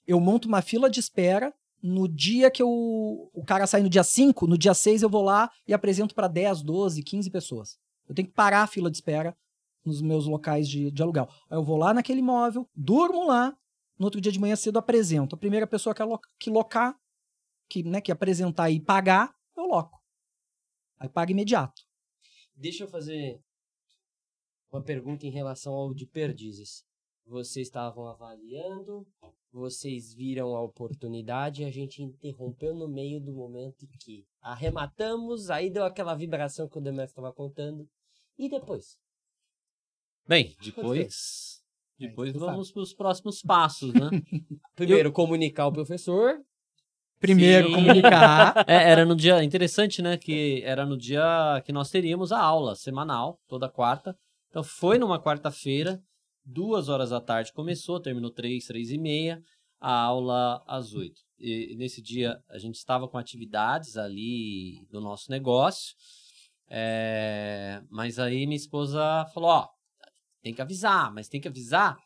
Eu monto uma fila de espera. No dia que o cara sai no dia 5, no dia 6 eu vou lá e apresento para 10, 12, 15 pessoas. Eu tenho que parar a fila de espera nos meus locais de aluguel. Aí eu vou lá naquele imóvel, durmo lá, no outro dia de manhã cedo apresento. A primeira pessoa que locar, que apresentar e pagar, eu loco. Aí paga imediato. Deixa eu fazer uma pergunta em relação ao de Perdizes. Vocês estavam avaliando, vocês viram a oportunidade, a gente interrompeu no meio do momento que arrematamos, aí deu aquela vibração que o Demetrio estava contando. E depois? Bem, depois vamos para os próximos passos, né? Primeiro, comunicar o professor. Primeiro, comunicar. Era no dia, interessante, né? Que era no dia que nós teríamos a aula semanal, toda quarta. Então foi numa quarta-feira, 2 horas da tarde começou, terminou 3h30, a aula às 8h. E nesse dia a gente estava com atividades ali do nosso negócio, mas aí minha esposa falou, tem que avisar, mas tem que avisar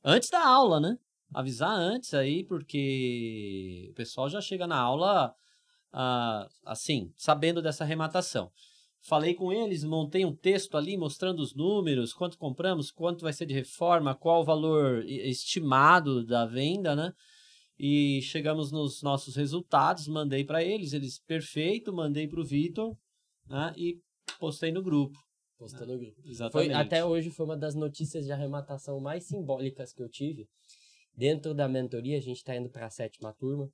antes da aula, né? Avisar antes aí, porque o pessoal já chega na aula, assim, sabendo dessa arrematação. Falei com eles, montei um texto ali mostrando os números, quanto compramos, quanto vai ser de reforma, qual o valor estimado da venda, né? E chegamos nos nossos resultados, mandei para eles, perfeito, mandei para o Vitor, né? E postei no grupo. Postou no grupo. Exatamente. Até hoje foi uma das notícias de arrematação mais simbólicas que eu tive. Dentro da mentoria, a gente está indo para a 7ª turma.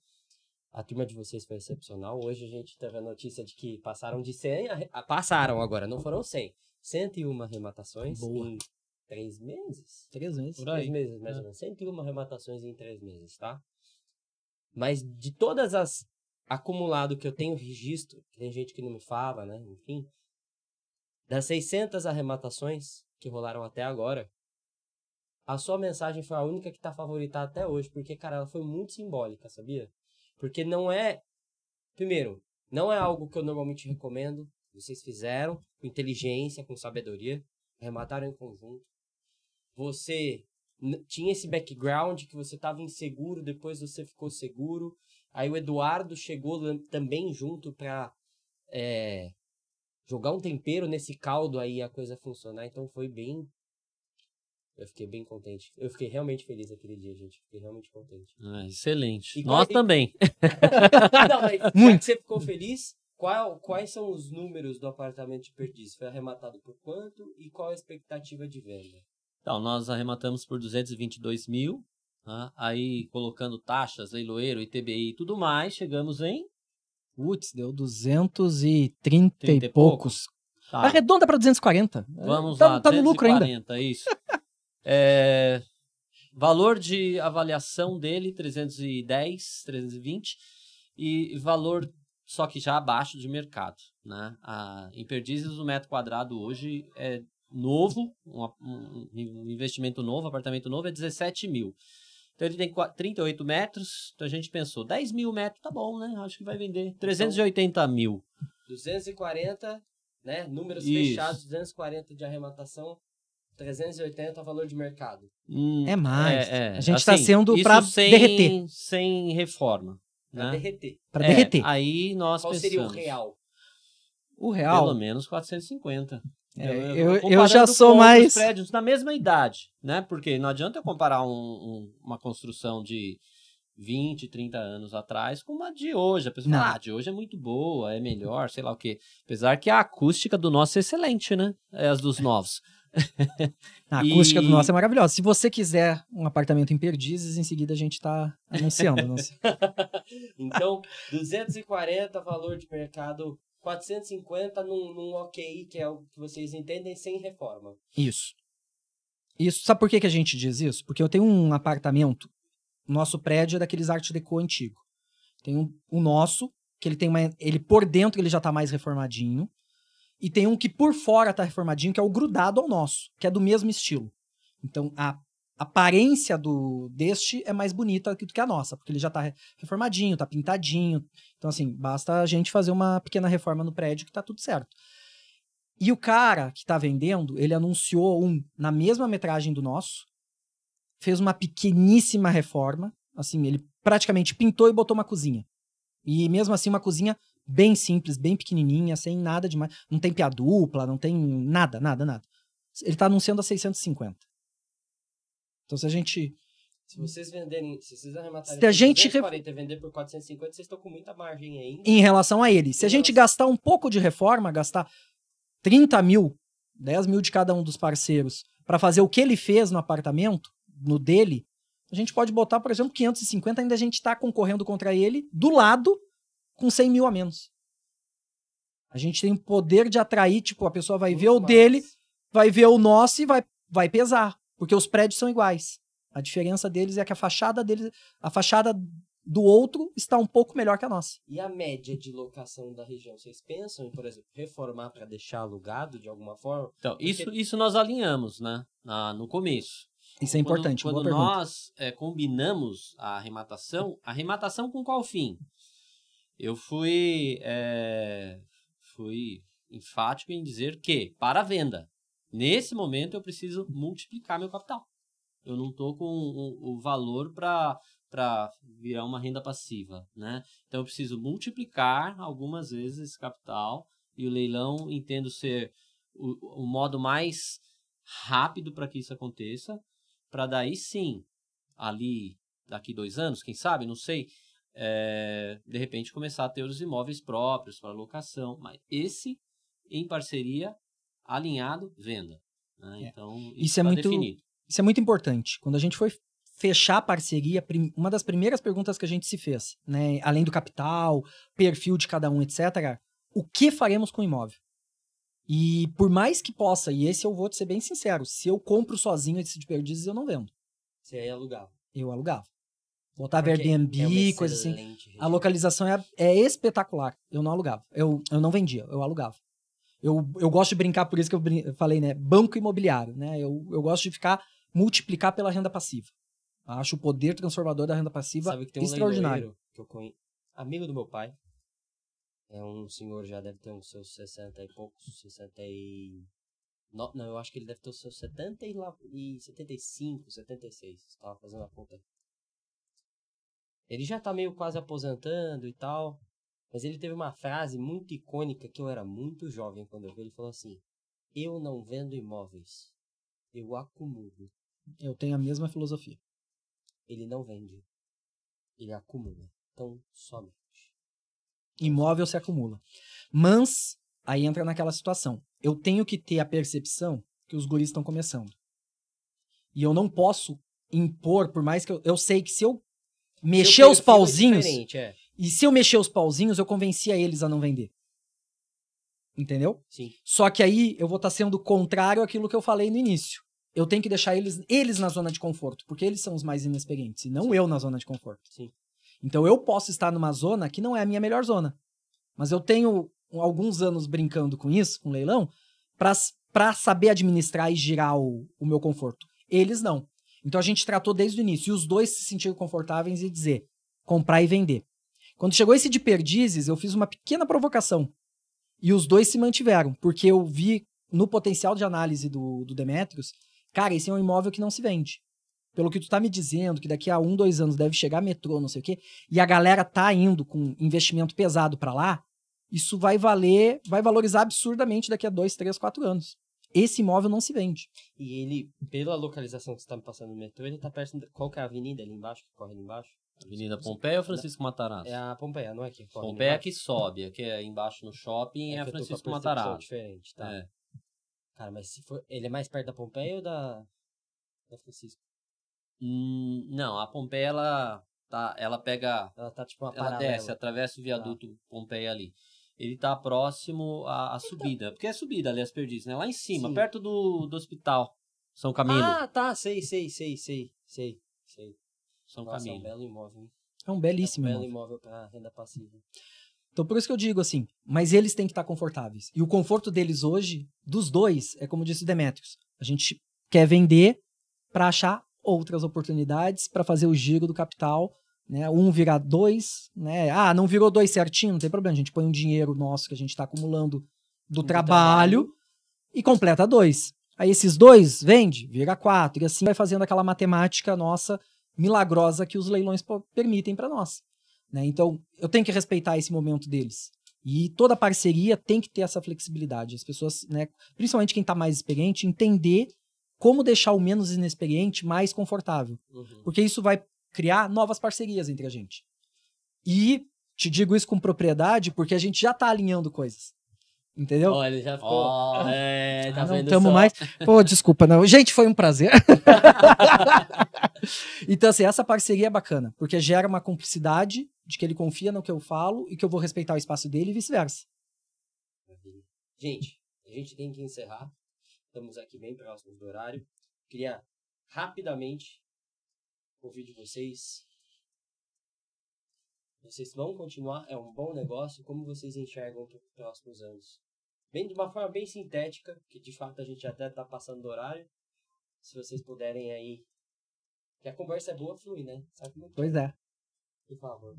A turma de vocês foi excepcional. Hoje a gente teve a notícia de que passaram de 100, passaram agora, não foram 100. 101 arrematações em 3 meses? 3 meses. Por aí. 3 meses, mais ou menos. 101 arrematações em 3 meses, tá? Mas de todas as acumulado que eu tenho registro, que tem gente que não me fala, né? Enfim, das 600 arrematações que rolaram até agora, a sua mensagem foi a única que tá favoritada até hoje, porque, cara, ela foi muito simbólica, sabia? Porque não é... Primeiro, não é algo que eu normalmente recomendo. Vocês fizeram com inteligência, com sabedoria. Arremataram em conjunto. Você tinha esse background que você estava inseguro, depois você ficou seguro. Aí o Eduardo chegou também junto para jogar um tempero nesse caldo aí, a coisa funcionar. Então foi bem Eu fiquei bem contente. Eu fiquei realmente feliz aquele dia, gente. Fiquei realmente contente. Excelente. E Nós também. Não, mas já Muito. que você ficou feliz, quais são os números do apartamento de Perdizes? Foi arrematado por quanto e qual a expectativa de venda? Então, nós arrematamos por 222 mil, né? Aí colocando taxas, leiloeiro, ITBI e tudo mais, chegamos em... Putz, deu 230 30 e poucos. Tá. Arredonda para 240. Vamos tá, lá, tá no lucro ainda. 240, isso. Valor de avaliação dele, 310, 320. E valor, só que já abaixo de mercado, né? Em Perdizes, o metro quadrado hoje é novo, um investimento novo, apartamento novo, é 17 mil. Então ele tem 38 metros, então a gente pensou, 10 mil metros, tá bom, né? Acho que vai vender 380 mil. 240, né? Números Isso. fechados, 240 de arrematação, 380 valor de mercado. É mais. A gente assim, tá sendo isso pra derreter. sem reforma. Pra Né? derreter. Pra derreter. Aí nós Qual pensamos, seria o real? O real. pelo menos 450. Eu Comparando já sou com mais. outros prédios na mesma idade, né? Porque não adianta eu comparar uma construção de 20, 30 anos atrás com uma de hoje. A pessoa Não. fala, de hoje é muito boa, é melhor, sei lá o quê. Apesar que a acústica do nosso é excelente, né? É as dos novos. A acústica do nosso é maravilhosa. Se você quiser um apartamento em Perdizes, em seguida a gente tá anunciando. Então, 240 valor de mercado, 450 num ok, que é o que vocês entendem, sem reforma. Isso. Sabe por que a gente diz isso? Porque eu tenho um apartamento, nosso prédio é daqueles Art Deco antigo. Tem o nosso, que ele por dentro ele já tá mais reformadinho. E tem um que por fora tá reformadinho, que é o grudado ao nosso, que é do mesmo estilo. Então, a aparência deste é mais bonita do que a nossa, porque ele já tá reformadinho, tá pintadinho. Então, assim, basta a gente fazer uma pequena reforma no prédio que tá tudo certo. E o cara que tá vendendo, ele anunciou na mesma metragem do nosso, fez uma pequeníssima reforma, assim, ele praticamente pintou e botou uma cozinha. E mesmo assim, uma cozinha bem simples, bem pequenininha, sem nada demais. Não tem pia dupla, não tem nada. Ele tá anunciando a 650. Então, se a gente... Se vocês venderem, se vocês arrematarem Se a gente 240 e vender por 450, vocês estão com muita margem ainda. Em relação a ele. Se a gente gastar um pouco de reforma, gastar 30 mil, 10 mil de cada um dos parceiros, para fazer o que ele fez no apartamento, no dele, a gente pode botar, por exemplo, 550, ainda a gente tá concorrendo contra ele, do lado, com 100 mil a menos. A gente tem o poder de atrair, tipo, a pessoa vai ver o dele, vai ver o nosso e vai pesar, porque os prédios são iguais. A diferença deles é que a fachada do outro está um pouco melhor que a nossa. E a média de locação da região? Vocês pensam em, por exemplo, reformar para deixar alugado de alguma forma? Então, isso nós alinhamos, né? No começo. Isso é importante. Quando nós combinamos a arrematação com qual fim? Eu fui enfático em dizer que, para a venda, nesse momento eu preciso multiplicar meu capital. Eu não estou com o valor para virar uma renda passiva, né? Então eu preciso multiplicar algumas vezes esse capital, e o leilão entendo ser o modo mais rápido para que isso aconteça, para daí sim, ali daqui 2 anos, quem sabe, não sei, de repente começar a ter os imóveis próprios para locação, mas esse em parceria, alinhado, venda. Né? Então isso está definido. Isso é muito importante. Quando a gente foi fechar a parceria, uma das primeiras perguntas que a gente se fez, né, além do capital, perfil de cada um, etc., o que faremos com o imóvel? E por mais que possa, e esse eu vou te ser bem sincero, se eu compro sozinho esse de Perdizes, eu não vendo. Você aí alugava? Eu alugava. Botava Airbnb, coisa assim. Região. A localização é espetacular. Eu não alugava. Eu não vendia, eu alugava. Eu gosto de brincar, por isso que eu falei, né? Banco imobiliário, né? Eu gosto de multiplicar pela renda passiva. Acho o poder transformador da renda passiva extraordinário. Que eu conheço, amigo do meu pai, é um senhor, já deve ter uns seus 60 e poucos, 60 e... Não, eu acho que ele deve ter os seus 70 e 75, 76, estava fazendo a conta. Ele já tá meio quase aposentando e tal, mas ele teve uma frase muito icônica que eu era muito jovem quando eu vi. Ele falou assim: eu não vendo imóveis, eu acumulo. Eu tenho a mesma filosofia. Ele não vende. Ele acumula. Então, somente. Imóvel se acumula. Mas, aí entra naquela situação. Eu tenho que ter a percepção que os guris estão começando. E eu não posso impor, por mais que eu sei que se eu mexer os pauzinhos... E se eu mexer os pauzinhos, eu convencia eles a não vender. Entendeu? Sim. Só que aí eu vou estar sendo contrário àquilo que eu falei no início. Eu tenho que deixar eles na zona de conforto, porque eles são os mais inexperientes, e não eu na zona de conforto. Sim. Então eu posso estar numa zona que não é a minha melhor zona. Mas eu tenho alguns anos brincando com isso, com leilão, para saber administrar e girar o meu conforto. Eles não. Então a gente tratou desde o início. E os dois se sentiram confortáveis em dizer, comprar e vender. Quando chegou esse de perdizes, eu fiz uma pequena provocação. E os dois se mantiveram, porque eu vi no potencial de análise do Demetrios, cara, esse é um imóvel que não se vende. Pelo que tu tá me dizendo, que daqui a 1, 2 anos deve chegar metrô, não sei o quê, e a galera tá indo com investimento pesado para lá, isso vai valorizar absurdamente daqui a 2, 3, 4 anos. Esse imóvel não se vende. E ele, pela localização que você tá me passando no metrô, ele tá perto... Qual que é a avenida ali embaixo, que corre ali embaixo? Avenida Pompeia ou Francisco Matarazzo? É a Pompeia, não é que corre Pompeia é que sobe, aqui é embaixo no shopping, é a que eu tô com Francisco a percepção Matarazzo. diferente, tá? É. Cara, mas se for... Ele é mais perto da Pompeia ou da Francisco? Não, a Pompeia, ela pega... Ela tá tipo uma Ela paralela. desce, atravessa o viaduto Pompeia ali. Ele tá próximo à subida, porque é subida ali as Perdizes, né? Lá em cima, Sim. perto do hospital São Camilo. Ah, tá, sei. São Nossa, Camilo. é um belo imóvel, hein? É um belíssimo É um belo imóvel. imóvel pra renda passiva. Então por isso que eu digo assim, mas eles têm que estar confortáveis. E o conforto deles hoje, dos dois, é como disse o Demetrios. A gente quer vender para achar outras oportunidades, para fazer o giro do capital, né? Um virar 2, né? Ah, não virou 2 certinho, não tem problema. A gente põe um dinheiro nosso que a gente está acumulando do trabalho e completa 2. Aí esses 2 vende, vira 4. E assim vai fazendo aquela matemática nossa milagrosa que os leilões permitem para nós. Né? Então, eu tenho que respeitar esse momento deles. E toda parceria tem que ter essa flexibilidade. As pessoas, né, principalmente quem está mais experiente, entender como deixar o menos inexperiente mais confortável. Uhum. Porque isso vai criar novas parcerias entre a gente. E te digo isso com propriedade porque a gente já está alinhando coisas. Entendeu? Olha, ele já ficou... tá não vendo estamos só? mais... Pô, desculpa, não. Gente, foi um prazer. Então, assim, essa parceria é bacana, porque gera uma cumplicidade de que ele confia no que eu falo e que eu vou respeitar o espaço dele e vice-versa. Gente, a gente tem que encerrar. Estamos aqui bem próximos do horário. Queria rapidamente ouvir de vocês. Vocês vão continuar? É um bom negócio? Como vocês enxergam para os próximos anos? De uma forma bem sintética, que de fato a gente até está passando do horário. Se vocês puderem aí... Que a conversa é boa, flui, né? Sabe muito Pois é. Por favor.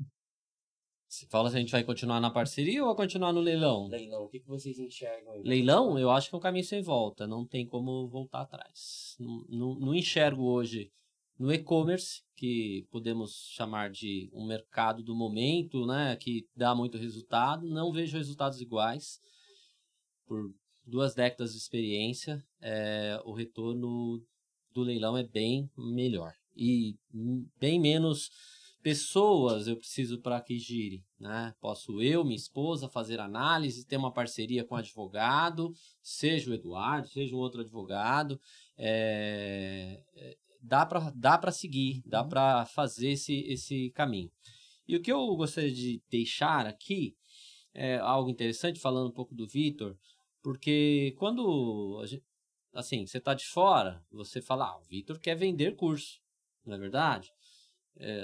Você fala se a gente vai continuar na parceria ou vai continuar no leilão? Leilão, o que vocês enxergam aí? Leilão, eu acho que é um caminho sem volta. Não tem como voltar atrás. Não enxergo hoje no e-commerce, que podemos chamar de um mercado do momento, né, que dá muito resultado. Não vejo resultados iguais. Por 2 décadas de experiência, o retorno do leilão é bem melhor. E bem menos pessoas eu preciso para que gire, né? Posso eu, minha esposa, fazer análise, ter uma parceria com advogado, seja o Eduardo, seja um outro advogado. Dá para seguir, dá para fazer esse caminho. E o que eu gostaria de deixar aqui é algo interessante, falando um pouco do Vitor, porque quando assim, você está de fora, você fala, o Vitor quer vender curso, não é verdade?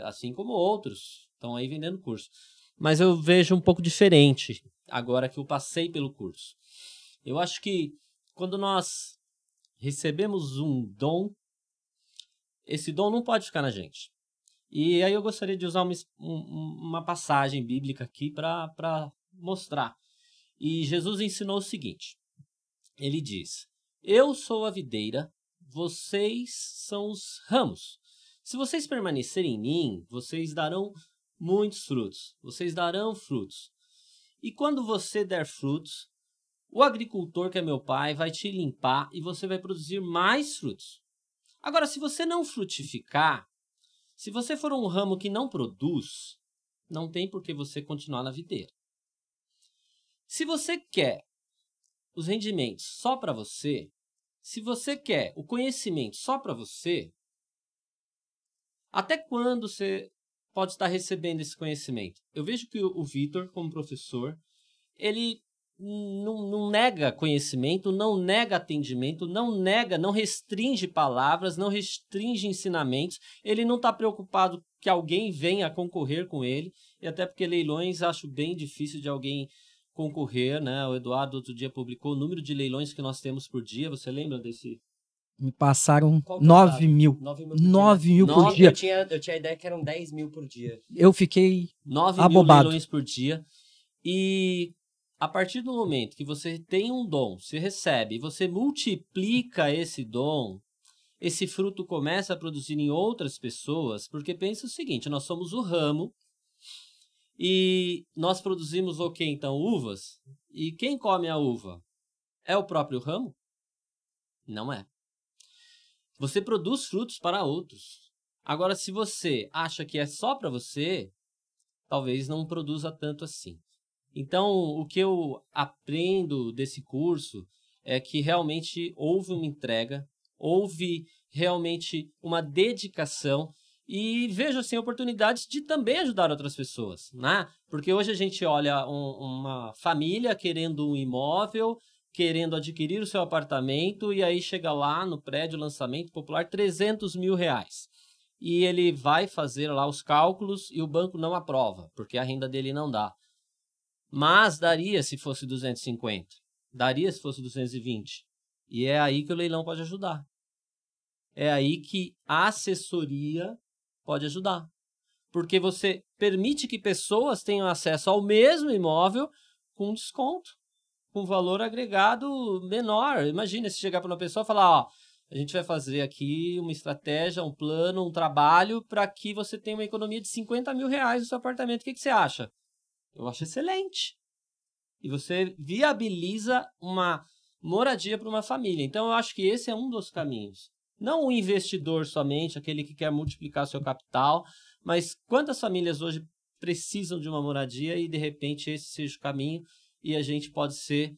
Assim como outros estão aí vendendo curso. Mas eu vejo um pouco diferente agora que eu passei pelo curso. Eu acho que quando nós recebemos um dom, esse dom não pode ficar na gente. E aí eu gostaria de usar uma passagem bíblica aqui para mostrar. E Jesus ensinou o seguinte. Ele diz, eu sou a videira, vocês são os ramos. Se vocês permanecerem em mim, vocês darão muitos frutos. Vocês darão frutos. E quando você der frutos, o agricultor, que é meu pai, vai te limpar e você vai produzir mais frutos. Agora, se você não frutificar, se você for um ramo que não produz, não tem por que você continuar na videira. Se você quer os rendimentos só para você, se você quer o conhecimento só para você, até quando você pode estar recebendo esse conhecimento? Eu vejo que o Vitor, como professor, ele não nega conhecimento, não nega atendimento, não restringe palavras, não restringe ensinamentos. Ele não está preocupado que alguém venha concorrer com ele, e até porque leilões acho bem difícil de alguém concorrer, né? O Eduardo outro dia publicou o número de leilões que nós temos por dia. Você lembra desse? Me passaram 9 mil. 9 mil por dia. Eu tinha a ideia que eram 10 mil por dia. Eu fiquei 9 abobado. mil leilões por dia. E a partir do momento que você tem um dom, você recebe, e você multiplica esse dom, esse fruto começa a produzir em outras pessoas, porque pensa o seguinte, nós somos o ramo, e nós produzimos o quê, então? Uvas. E quem come a uva? É o próprio ramo? Não é. Você produz frutos para outros. Agora, se você acha que é só para você, talvez não produza tanto assim. Então, o que eu aprendo desse curso é que realmente houve uma entrega, houve realmente uma dedicação e vejo assim, oportunidades de também ajudar outras pessoas, né? Porque hoje a gente olha uma família querendo um imóvel, querendo adquirir o seu apartamento e aí chega lá no prédio lançamento popular 300 mil reais. E ele vai fazer lá os cálculos e o banco não aprova, porque a renda dele não dá. Mas daria se fosse 250, daria se fosse 220. E é aí que o leilão pode ajudar. É aí que a assessoria pode ajudar. Porque você permite que pessoas tenham acesso ao mesmo imóvel com desconto, com valor agregado menor. Imagina se chegar para uma pessoa e falar, ó, a gente vai fazer aqui uma estratégia, um plano, um trabalho para que você tenha uma economia de 50 mil reais no seu apartamento. O que você acha? Eu acho excelente. E você viabiliza uma moradia para uma família. Então, eu acho que esse é um dos caminhos. Não o investidor somente, aquele que quer multiplicar seu capital, mas quantas famílias hoje precisam de uma moradia e, de repente, esse seja o caminho e a gente pode ser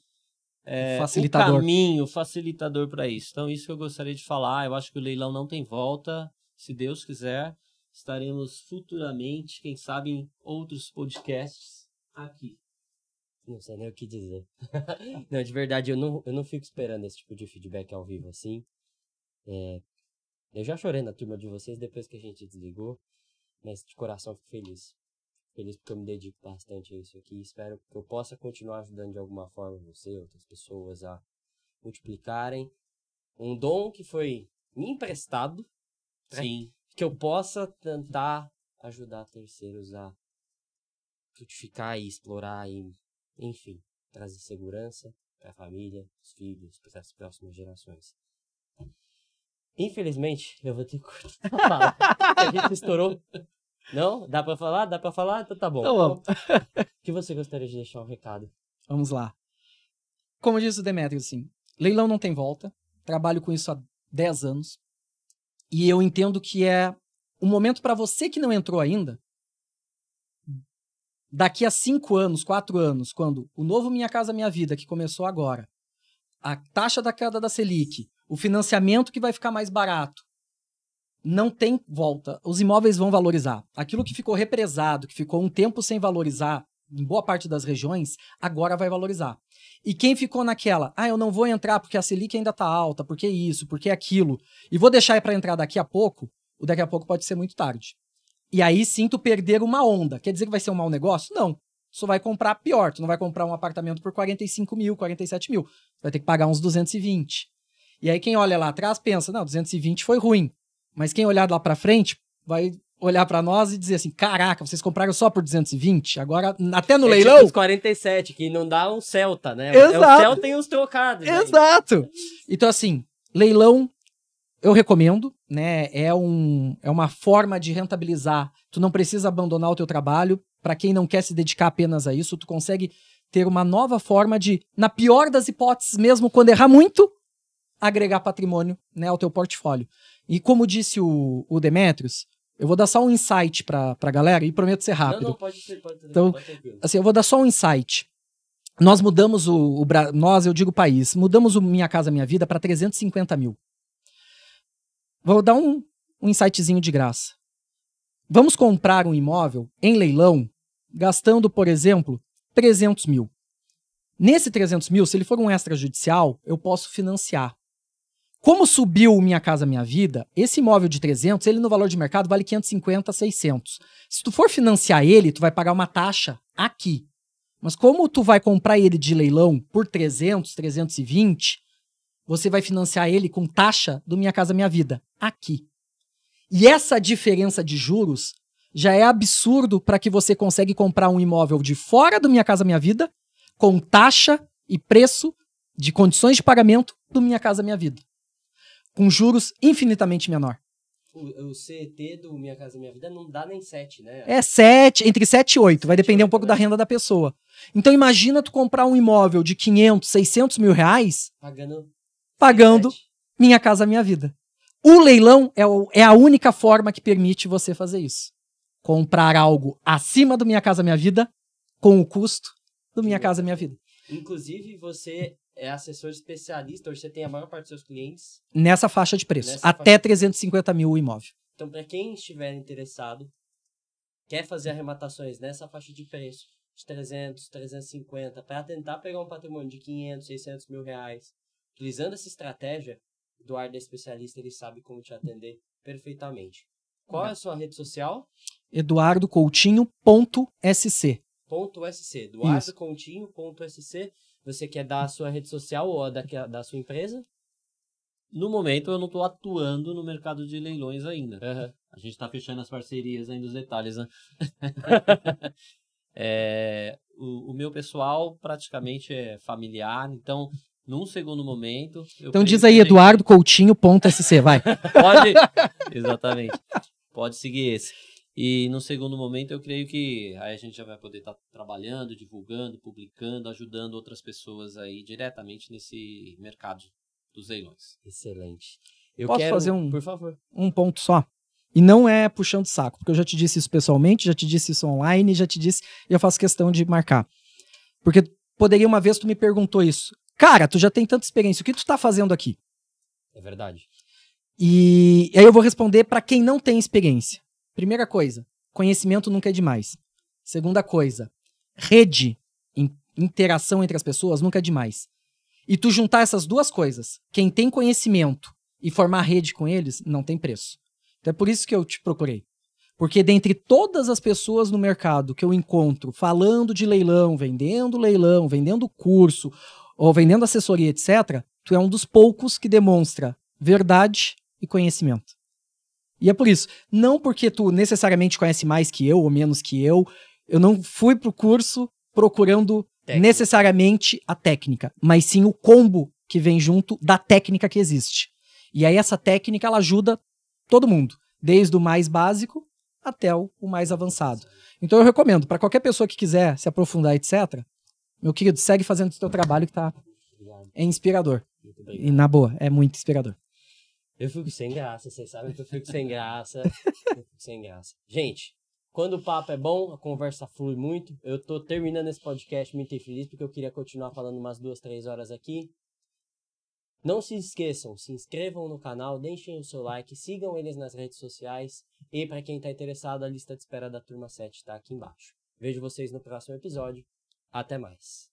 facilitador. O caminho, facilitador para isso. Então, isso que eu gostaria de falar. Eu acho que o leilão não tem volta. Se Deus quiser, estaremos futuramente, quem sabe, em outros podcasts aqui. Não sei nem o que dizer. Não, de verdade, eu não fico esperando esse tipo de feedback ao vivo assim. Eu já chorei na turma de vocês depois que a gente desligou, mas de coração fico feliz. Feliz porque eu me dedico bastante a isso aqui. Espero que eu possa continuar ajudando de alguma forma você, outras pessoas a multiplicarem um dom que foi me emprestado. Sim. Que eu possa tentar ajudar terceiros a frutificar e explorar e, enfim, trazer segurança para a família, os filhos, para as próximas gerações. Infelizmente, eu vou ter que cortar a fala. A gente estourou. Não? Dá pra falar? Dá pra falar? Então tá bom. Então, O que você gostaria de deixar um recado? Vamos lá. Como disse o Demétrio, assim, leilão não tem volta. Trabalho com isso há 10 anos. E eu entendo que é um momento para você que não entrou ainda, daqui a 5 anos, 4 anos, quando o novo Minha Casa Minha Vida, que começou agora, a taxa da queda da Selic, o financiamento que vai ficar mais barato, não tem volta. Os imóveis vão valorizar. Aquilo que ficou represado, que ficou um tempo sem valorizar, em boa parte das regiões, agora vai valorizar. E quem ficou naquela, eu não vou entrar porque a Selic ainda está alta, porque isso, porque aquilo, e vou deixar para entrar daqui a pouco, o daqui a pouco pode ser muito tarde. E aí sim tu perder uma onda. Quer dizer que vai ser um mau negócio? Não. Tu vai comprar pior. Tu não vai comprar um apartamento por 45 mil, 47 mil. Tu vai ter que pagar uns 220. E aí quem olha lá atrás pensa, não, 220 foi ruim. Mas quem olhar lá pra frente vai olhar pra nós e dizer assim, caraca, vocês compraram só por 220? Agora, até no leilão... Tipo os 47, que não dá um Celta, né? Exato. O Celta e os trocados. Exato. Né? Então, assim, leilão, eu recomendo, né? É uma forma de rentabilizar. Tu não precisa abandonar o teu trabalho. Pra quem não quer se dedicar apenas a isso, tu consegue ter uma nova forma de, na pior das hipóteses, mesmo quando errar muito, agregar patrimônio, né, ao teu portfólio. E como disse o Demetrios, eu vou dar só um insight pra galera e prometo ser rápido. Não, pode ser. Então, tranquilo. assim, eu vou dar só um insight. Nós mudamos eu digo país, mudamos o Minha Casa Minha Vida para 350 mil. Vou dar um insightzinho de graça. Vamos comprar um imóvel em leilão, gastando, por exemplo, 300 mil. Nesse 300 mil, se ele for um extrajudicial, eu posso financiar. Como subiu o Minha Casa Minha Vida, esse imóvel de 300, ele no valor de mercado vale 550, 600. Se tu for financiar ele, tu vai pagar uma taxa aqui. Mas como tu vai comprar ele de leilão por 300, 320, você vai financiar ele com taxa do Minha Casa Minha Vida, aqui. E essa diferença de juros já é absurdo para que você consiga comprar um imóvel de fora do Minha Casa Minha Vida com taxa e preço de condições de pagamento do Minha Casa Minha Vida, com juros infinitamente menor. O CET do Minha Casa Minha Vida não dá nem 7, né? É 7, entre 7 e 8, vai depender um pouco da renda da pessoa. Então imagina tu comprar um imóvel de 500, 600 mil reais pagando 7. Minha Casa Minha Vida. O leilão é a única forma que permite você fazer isso. Comprar algo acima do Minha Casa Minha Vida com o custo do Minha Casa Minha Vida. Inclusive, você é assessor especialista, hoje você tem a maior parte dos seus clientes Nessa faixa de preço. Nessa Até faixa. 350 mil o imóvel. Então, para quem estiver interessado, quer fazer arrematações nessa faixa de preço, de 300, 350, para tentar pegar um patrimônio de 500, 600 mil reais, utilizando essa estratégia, o Eduardo é especialista, ele sabe como te atender perfeitamente. Qual é a sua rede social? eduardocoutinho.sc. .sc, eduardocoutinho.sc. Você quer dar a sua rede social ou a da sua empresa? No momento, eu não estou atuando no mercado de leilões ainda. Uhum. A gente está fechando as parcerias ainda, os detalhes, né? O meu pessoal praticamente é familiar, então, num segundo momento... Então diz aí, eduardocoutinho.sc, vai. Pode, exatamente. Pode seguir esse. E no segundo momento eu creio que aí a gente já vai poder estar trabalhando, divulgando, publicando, ajudando outras pessoas aí diretamente nesse mercado dos leilões. Excelente. Posso fazer por favor. um ponto só? E não é puxando saco, porque eu já te disse isso pessoalmente, já te disse isso online, já te disse, e eu faço questão de marcar. Porque poderia uma vez tu me perguntou isso. Cara, tu já tem tanta experiência, o que tu tá fazendo aqui? É verdade. E aí eu vou responder para quem não tem experiência. Primeira coisa, conhecimento nunca é demais. Segunda coisa, rede, interação entre as pessoas nunca é demais. E tu juntar essas duas coisas, quem tem conhecimento e formar rede com eles, não tem preço. Então é por isso que eu te procurei. Porque dentre todas as pessoas no mercado que eu encontro falando de leilão, vendendo curso, ou vendendo assessoria, etc., tu é um dos poucos que demonstra verdade e conhecimento. E é por isso, não porque tu necessariamente conhece mais que eu ou menos que eu não fui pro curso procurando necessariamente a técnica, mas sim o combo que vem junto da técnica que existe. E aí essa técnica, ela ajuda todo mundo, desde o mais básico até o mais avançado. Então eu recomendo, para qualquer pessoa que quiser se aprofundar, etc., meu querido, segue fazendo o teu trabalho que é inspirador. E na boa, é muito inspirador. Eu fico sem graça, vocês sabem que eu fico sem graça. Gente, quando o papo é bom, a conversa flui muito. Eu tô terminando esse podcast muito feliz, porque eu queria continuar falando umas 2, 3 horas aqui. Não se esqueçam, se inscrevam no canal, deixem o seu like, sigam eles nas redes sociais. E para quem tá interessado, a lista de espera da Turma 7 tá aqui embaixo. Vejo vocês no próximo episódio. Até mais.